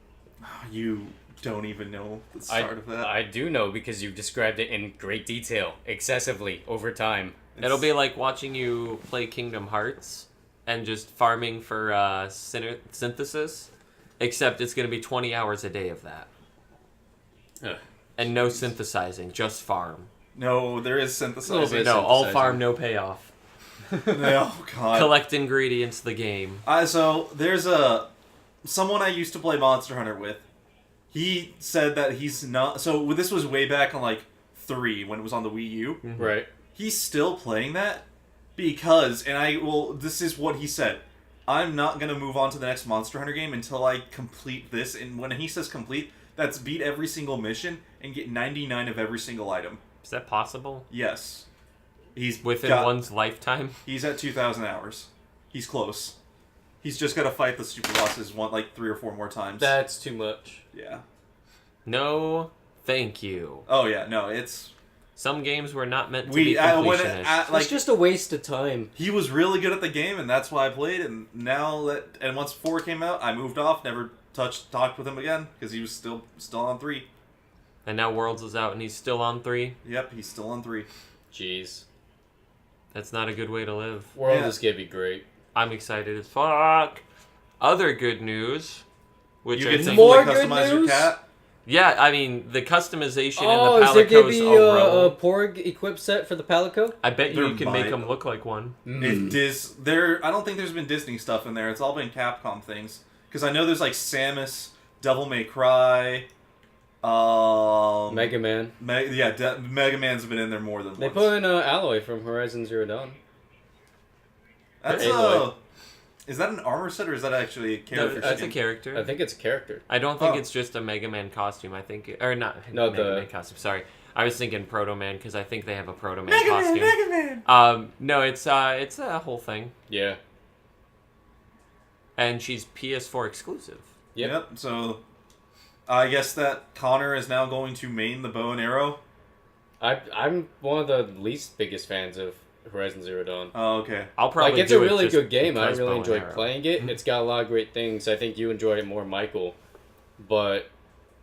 You don't even know the start of that. I do know because you've described it in great detail, excessively, over time. It'll be like watching you play Kingdom Hearts and just farming for synthesis, except it's gonna be 20 hours a day of that. Ugh. And no synthesizing, just farm. No, there is Little synthesizing. bit. No, all synthesizing. farm, no payoff. Oh, God. Collect ingredients, the game. So there's someone I used to play Monster Hunter with. He said that he's not. So this was way back on like 3 when it was on the Wii U. Right. He's still playing that because, this is what he said. I'm not gonna move on to the next Monster Hunter game until I complete this. And when he says complete, that's beat every single mission and get 99 of every single item. Is that possible? Yes. He's Within one's lifetime? He's at 2,000 hours. He's close. He's just got to fight the super bosses 3 or 4 more times. That's too much. Yeah. No, thank you. Oh yeah, no, it's Some games were not meant to be completionists. It's just a waste of time. he was really good at the game, and that's why I played. And once 4 came out, I moved off, never talked with him again because he was still on 3. And now Worlds is out and he's still on 3. Yep, he's still on 3. Jeez. That's not a good way to live. World Yeah. is gonna be great. I'm excited as fuck. Other good news, which You I get to think... More fully good customize your news? cat. Yeah, I mean, the customization Oh, in is the there gonna Palico's be a row. a Porg equip set for the Palico? I bet you There you can make might- them look like one. I don't think there's been Disney stuff in there. It's all been Capcom things. Because I know there's like Samus, Devil May Cry, Mega Man. Mega Man's been in there more than They once. put in Alloy from Horizon Zero Dawn. That's Aloy. Is that an armor set or is that actually a character? That's a skin? character. I think it's a character. I don't think Oh. it's just a Mega Man costume. I think, or not No, Mega the- Man costume. Sorry, I was thinking Proto Man because I think they have a Proto Man Mega Man, costume. Mega Man. No, it's a whole thing, Yeah. and she's PS4 exclusive. Yep. So, I guess that Connor is now going to main the bow and arrow. I'm one of the least biggest fans of Horizon Zero Dawn. Oh, okay. I'll probably Like, it's do a it really just good game. I because really bow and enjoyed arrow. playing it. It's got a lot of great things. I think you enjoyed it more, Michael. But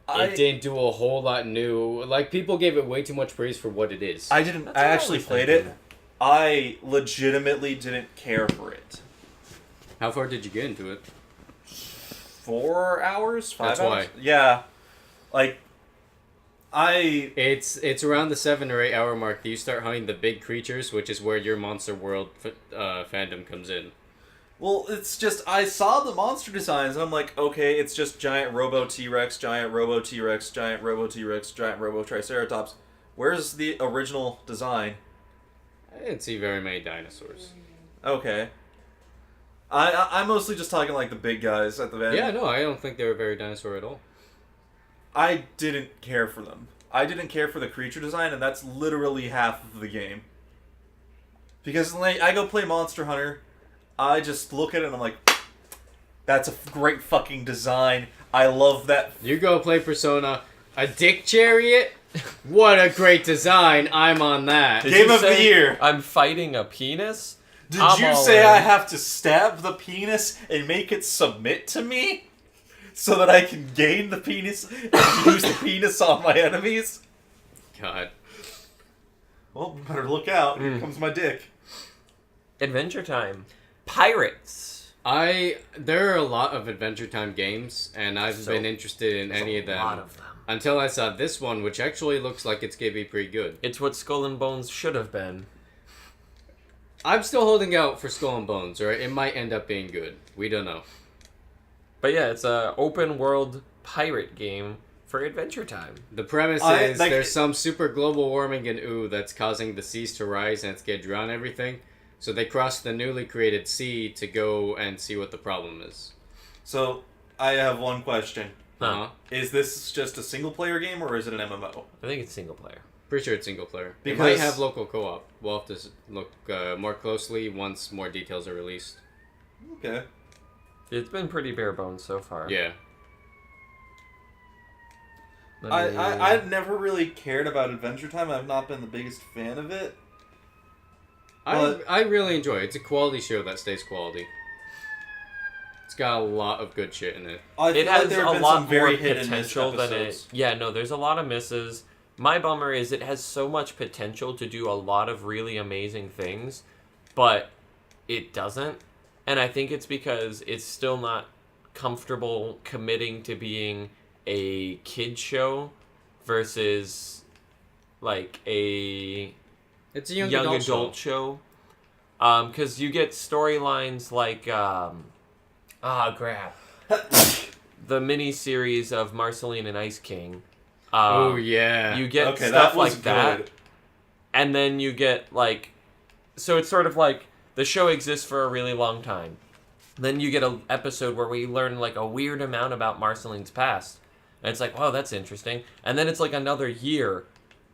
it didn't do a whole lot new. Like, people gave it way too much praise for what it is. I didn't. That's I what I actually was played thinking. it. I legitimately didn't care for it. How far did you get into it? 4 hours? 5 That's hours? why. Yeah. Like, It's around the 7 or 8 hour mark that you start hunting the big creatures, which is where your Monster World fandom comes in. Well, it's just, I saw the monster designs and I'm like, okay, it's just giant Robo T-Rex, giant Robo T-Rex, giant Robo T-Rex, giant Robo Triceratops. Where's the original design? I didn't see very many dinosaurs. Okay. I'm mostly just talking like the big guys at the end. Yeah, no, I don't think they were very dinosaur at all. I didn't care for them. I didn't care for the creature design, and that's literally half of the game. Because when I go play Monster Hunter, I just look at it and I'm like, that's a great fucking design. I love that. You go play Persona, a dick chariot? What a great design. I'm on that. Did Game you of the say year. I'm fighting a penis? Did I'm you all say in. I have to stab the penis and make it submit to me? So that I can gain the penis and use the penis on my enemies? God. Well, better look out. Here comes my dick. Adventure Time. Pirates. There are a lot of Adventure Time games, and I've been interested in any of them. A lot of them. Until I saw this one, which actually looks like it's gonna be pretty good. It's what Skull and Bones should have been. I'm still holding out for Skull and Bones, or it might end up being good. We don't know. But yeah, it's a open world pirate game for Adventure Time. The premise is there's some super global warming in Ooh that's causing the seas to rise and it's gonna drown everything. So they cross the newly created sea to go and see what the problem is. So, I have one question. Uh-huh. Is this just a single player game or is it an MMO? I think it's single player. Pretty sure it's single player. It Because- might have local co-op. We'll have to look more closely once more details are released. Okay. It's been pretty bare bones so far. Yeah. I've never really cared about Adventure Time. I've not been the biggest fan of it. I really enjoy it. It's a quality show that stays quality. It's got a lot of good shit in it. I feel It like has there have a been lot some very more hit and miss potential than episodes. it. Yeah, no, there's a lot of misses. My bummer is it has so much potential to do a lot of really amazing things, but it doesn't. And I think it's because it's still not comfortable committing to being a kid show versus like a It's a young adult show. Because you get storylines like crap. The mini-series of Marceline and Ice King. Oh, yeah. You get Okay, stuff that was like that. good. And then you get, like... So it's sort of like, the show exists for a really long time. Then you get an episode where we learn, like, a weird amount about Marceline's past. And it's like, wow, that's interesting. And then it's, like, another year.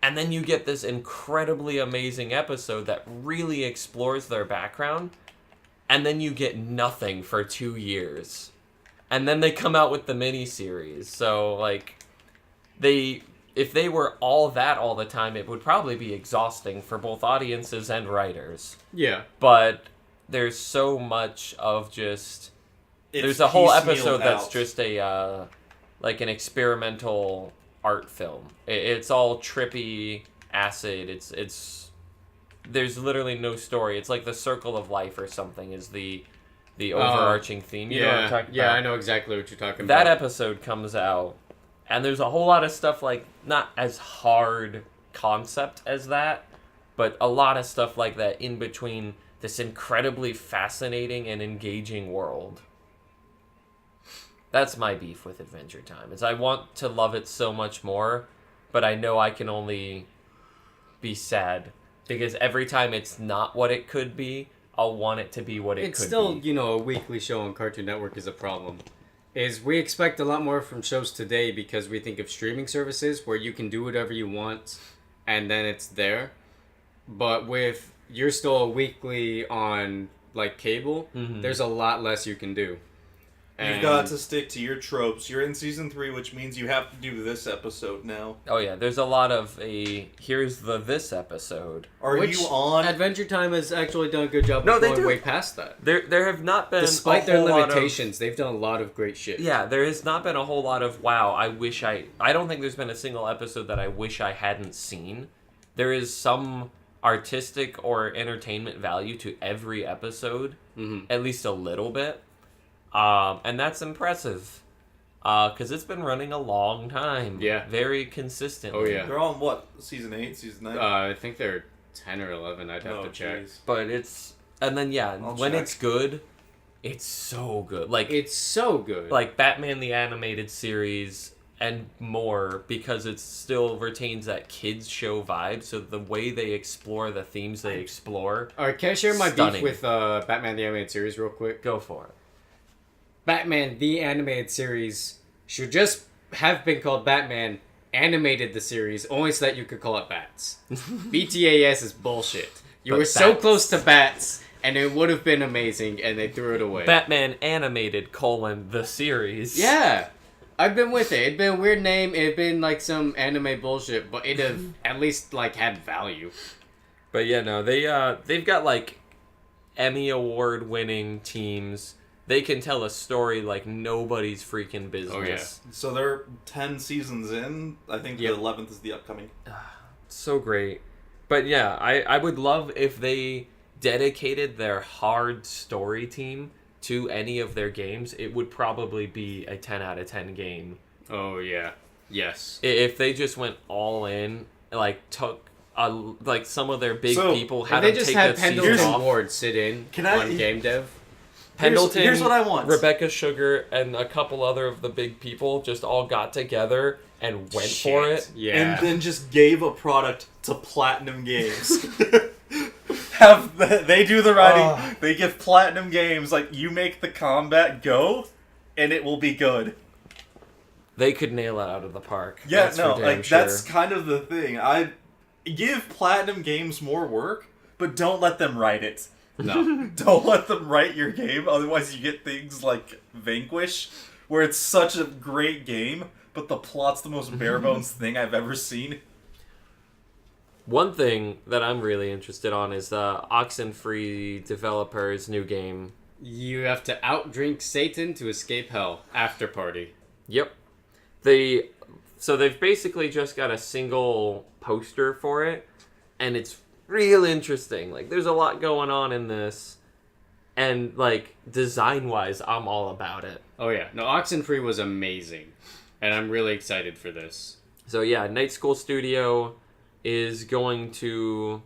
And then you get this incredibly amazing episode that really explores their background. And then you get nothing for 2 years. And then they come out with the miniseries. So, like, if they were all that all the time, it would probably be exhausting for both audiences and writers. Yeah. But there's so much of just... It's there's a whole piecemealed episode that's out. just a, like an experimental art film. It's all trippy, acid. It's there's literally no story. It's like the circle of life or something is the overarching theme. You know what I'm talking about? Yeah, I know exactly what you're talking That about. episode comes out, and there's a whole lot of stuff like, not as hard concept as that, but a lot of stuff like that in between this incredibly fascinating and engaging world. That's my beef with Adventure Time, is I want to love it so much more, but I know I can only be sad, because every time it's not what it could be, I'll want it to be what it It's could still, be. a weekly show on Cartoon Network is a problem. Is we expect a lot more from shows today because we think of streaming services where you can do whatever you want and then it's there. But with you're still a weekly on like cable, there's a lot less you can do. You've got to stick to your tropes. You're in season 3, which means you have to do this episode now. Oh yeah, there's a lot of here's this episode. Are Which you on? Adventure Time has actually done a good job No, of they going do. way past that. There have not been Despite a their whole lot of- limitations, they've done a lot of great shit. Yeah, there has not been a whole lot of wow, I don't think there's been a single episode that I wish I hadn't seen. There is some artistic or entertainment value to every episode, at least a little bit. And that's impressive. Because it's been running a long time. Yeah. Very consistently. Oh, yeah. They're on what? Season 8? Season 9? I think they're 10 or 11. I'd have Oh, to check. jeez. But it's... And then, yeah, I'll when check. it's good, it's so good. Like, It's so good. like Batman the Animated Series and more, because it still retains that kids show vibe. So the way they explore the themes they explore, Alright, can I share my Stunning. beef with Batman the Animated Series real quick? go for it. Batman the Animated Series should just have been called Batman Animated the Series, only so that you could call it Bats. BTAS is bullshit. You But were so bats. close to bats, and it would have been amazing, and they threw it away. Batman animated : the series. Yeah. I've been with it. It'd been a weird name. It'd been like some anime bullshit, but it'd have at least like had value. But yeah, no, they've got like Emmy Award winning teams. They can tell a story like nobody's freaking business. Oh, yeah. So they're 10 seasons in. I think Yep. the 11th is the upcoming. So great. But yeah, I would love if they dedicated their hard story team to any of their games. It would probably be a 10 out of 10 game. Oh yeah. Yes. If they just went all in, like took like some of their big So, people, If had they them just take had the season Pendleton off. Ward sit in on game dev. Pendleton, Here's what I want. Rebecca Sugar, and a couple other of the big people just all got together and went for it. Yeah. And then just gave a product to Platinum Games. They do the writing. They give Platinum Games, like, you make the combat go, and it will be good. They could nail it out of the park. Yeah, That's no, for damn like, sure. that's kind of the thing. I give Platinum Games more work, but don't let them write it. No. Don't let them write your game, otherwise you get things like Vanquish, where it's such a great game, but the plot's the most bare-bones thing I've ever seen. One thing that I'm really interested on is Oxenfree developers' new game. You have to outdrink Satan to escape hell. After party. Yep. So they've basically just got a single poster for it, and it's real interesting. Like, there's a lot going on in this, and like design-wise, I'm all about it. Oh yeah. No, Oxenfree was amazing, and I'm really excited for this. So yeah, Night School Studio is going to...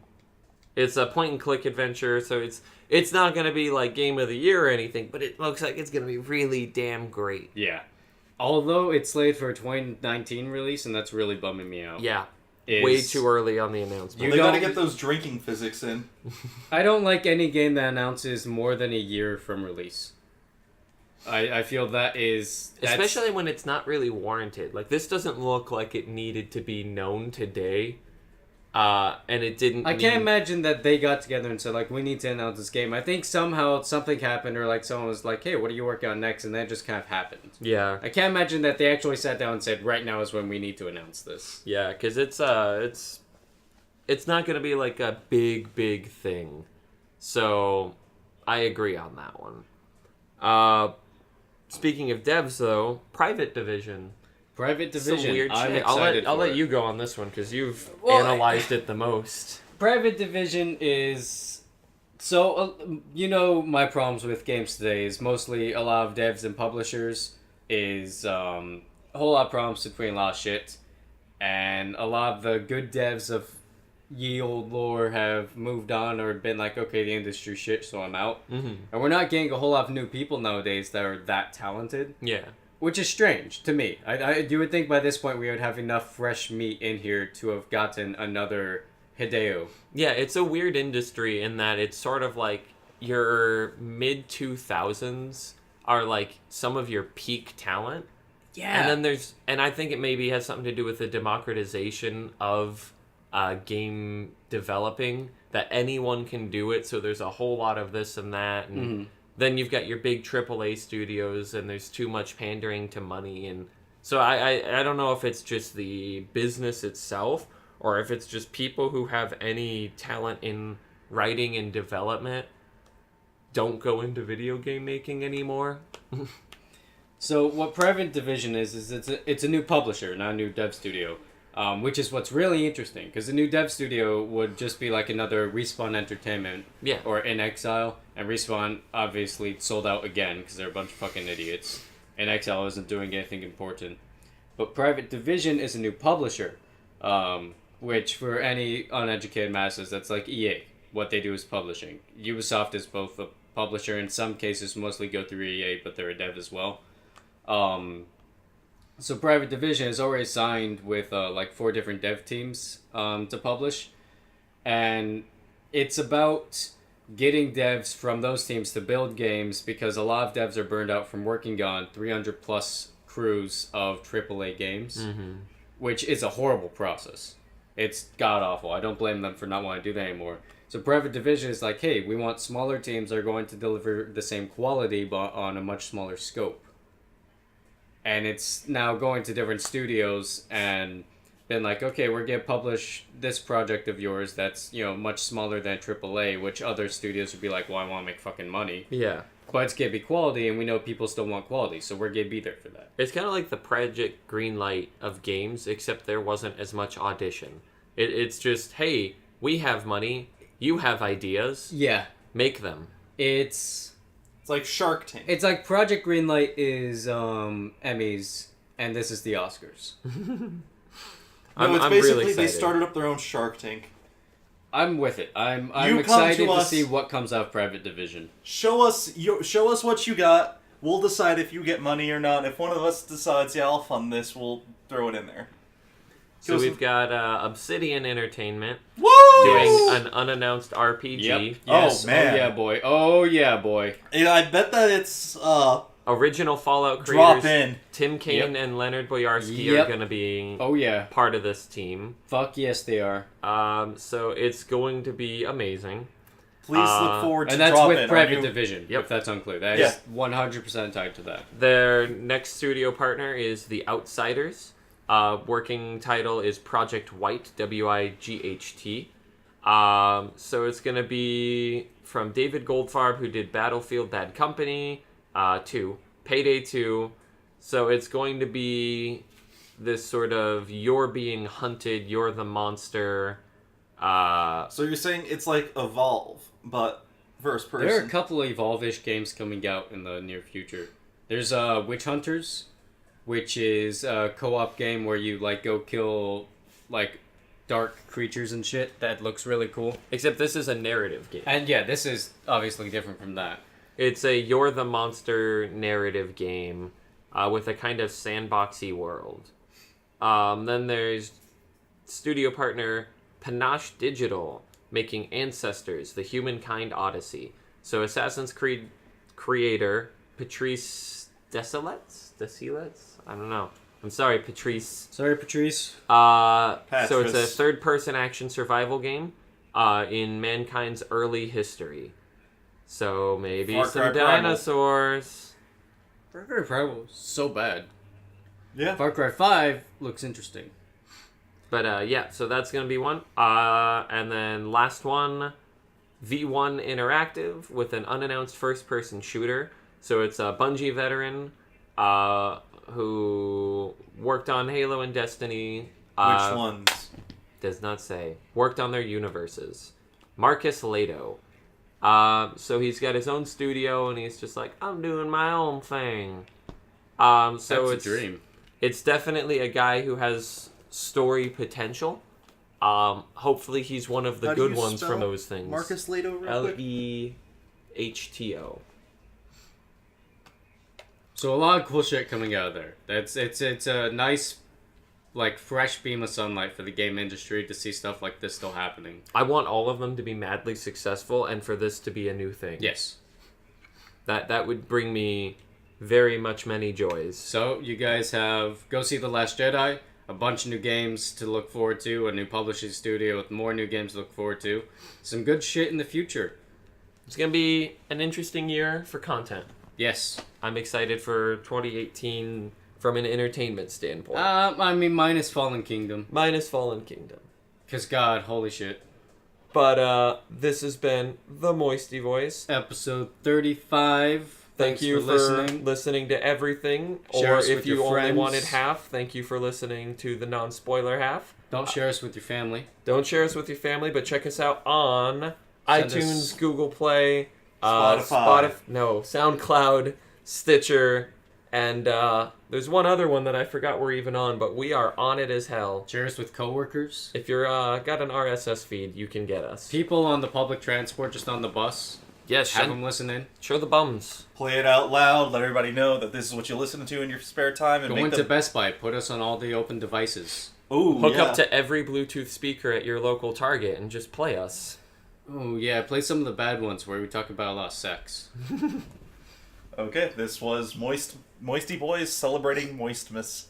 It's a point-and-click adventure, so it's not going to be like Game of the Year or anything, but it looks like it's going to be really damn great. Yeah. Although it's slated for a 2019 release, and that's really bumming me out. Yeah. Is- Way too early on the announcement. They gotta don't- get those drinking physics in. I don't like any game that announces more than a year from release. I feel that's Especially when it's not really warranted. Like, this doesn't look like it needed to be known today. And it didn't. I can't imagine that they got together and said, like, we need to announce this game. I think somehow something happened, or like someone was like, hey, what are you working on next? And that just kind of happened. Yeah. I can't imagine that they actually sat down and said, right now is when we need to announce this. Yeah, because it's not going to be like a big thing. So, I agree on that one. Speaking of devs, though, Private Division. Private Division. Some weird I'm shit. excited I'll for let it. you go on this one because you've Well, analyzed it the most. Private Division is... So, my problems with games today is mostly a lot of devs and publishers is a whole lot of problems between a lot of shit. And a lot of the good devs of ye old lore have moved on or been like, okay, the industry shit, so I'm out. Mm-hmm. And we're not getting a whole lot of new people nowadays that are that talented. Yeah. Which is strange to me. You would think by this point we would have enough fresh meat in here to have gotten another Hideo. Yeah, it's a weird industry in that it's sort of like your mid-2000s are like some of your peak talent. Yeah. And then and I think it maybe has something to do with the democratization of game developing, that anyone can do it, so there's a whole lot of this and that, and Mm-hmm. then you've got your big AAA studios, and there's too much pandering to money, and so I don't know if it's just the business itself, or if it's just people who have any talent in writing and development don't go into video game making anymore. So what Private Division is it's a new publisher, not a new dev studio, which is what's really interesting, because the new dev studio would just be like another Respawn Entertainment, Yeah. or In Exile, and Respawn obviously sold out again because they're a bunch of fucking idiots. In Exile isn't doing anything important, but Private Division is a new publisher, which for any uneducated masses, that's like EA. What they do is publishing. Ubisoft is both a publisher, in some cases mostly go through EA, but they're a dev as well. So Private Division is already signed with like 4 different dev teams to publish, and it's about getting devs from those teams to build games, because a lot of devs are burned out from working on 300 plus crews of AAA games, which is a horrible process. It's god awful. I don't blame them for not wanting to do that anymore. So Private Division is like, hey, we want smaller teams that are going to deliver the same quality but on a much smaller scope. And it's now going to different studios and been like, okay, we're going to publish this project of yours that's, much smaller than AAA, which other studios would be like, well, I want to make fucking money. Yeah. But it's going to be quality, and we know people still want quality, so we're going to be there for that. It's kind of like the Project Greenlight of games, except there wasn't as much audition. It's just, hey, we have money, you have ideas. Yeah. Make them. It's like Shark Tank. It's like Project Greenlight is Emmys, and this is the Oscars. It's basically really they started up their own Shark Tank. I'm with it. I'm excited to see what comes out of Private Division. Show us what you got. We'll decide if you get money or not. If one of us decides, yeah, I'll fund this, we'll throw it in there. So we've got Obsidian Entertainment Woo! doing an unannounced RPG. Yep. Yes. Oh, man. Oh, yeah, boy. Oh, yeah, boy. And I bet that it's... original Fallout drop creators, in. Tim Kaine and Leonard Boyarsky are going to be part of this team. Fuck yes, they are. So it's going to be amazing. Please look forward to and that's drop with in. Private Division, Yep. if that's unclear. That is 100% tied to that. Their next studio partner is The Outsiders. Working title is Project White, WIGHT. So it's going to be from David Goldfarb, who did Battlefield Bad Company 2, Payday 2. So it's going to be this sort of you're being hunted, you're the monster. So you're saying it's like Evolve, but first person. There are a couple of Evolve-ish games coming out in the near future. There's Witch Hunters, which is a co-op game where you go kill dark creatures and shit. That looks really cool. Except this is a narrative game. And yeah, this is obviously different from that. It's a you're the monster narrative game with a kind of sandboxy world. Then there's studio partner Panache Digital making Ancestors, the Humankind Odyssey. So Assassin's Creed creator Patrice Desilets? I don't know. I'm sorry, Patrice. Sorry, Patrice. So it's a third-person action survival game in mankind's early history. So maybe Far some Cry dinosaurs. Far Cry Primal was so bad. Yeah. Far Cry 5 looks interesting. But yeah, so that's going to be one. And then last one, V1 Interactive with an unannounced first-person shooter. So it's a Bungie veteran who worked on Halo and Destiny. Which ones? Does not say. Worked on their universes. Marcus Lato. So he's got his own studio, and he's just like, I'm doing my own thing. So That's it's a dream. It's definitely a guy who has story potential. Hopefully he's one of the good ones from those things. Marcus Lato, real quick? Lehto. So a lot of cool shit coming out of there. It's a nice, fresh beam of sunlight for the game industry to see stuff like this still happening. I want all of them to be madly successful and for this to be a new thing. Yes. That would bring me very much many joys. So you guys go see The Last Jedi. A bunch of new games to look forward to. A new publishing studio with more new games to look forward to. Some good shit in the future. It's going to be an interesting year for content. Yes. I'm excited for 2018 from an entertainment standpoint. Minus Fallen Kingdom. Minus Fallen Kingdom. Because, God, holy shit. But this has been the MoistyVoice. Episode 35. Thank you for listening to everything. Share or us if with you your only friends. wanted half, thank you for listening to the non-spoiler half. Don't share us with your family. Don't share us with your family, but check us out on Send iTunes, us- Google Play, Spotify. SoundCloud, Stitcher, and there's one other one that I forgot we're even on, but we are on it as hell. Share us with coworkers. If you're got an RSS feed, you can get us. People on the public transport, just on the bus. Yes, Have them listen in. show the bums. Play it out loud. Let everybody know that this is what you listen to in your spare time. And Go into Best Buy. Put us on all the open devices. Ooh, Hook up to every Bluetooth speaker at your local Target and just play us. Oh, yeah. Play some of the bad ones where we talk about a lot of sex. Okay, this was MoistyBoiz celebrating Moistmas.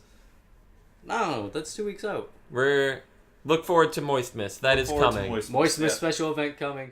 No, that's 2 weeks out. We're Look forward to Moist Miss. That is Forward to coming. Moist Moist Miss yeah. special event coming.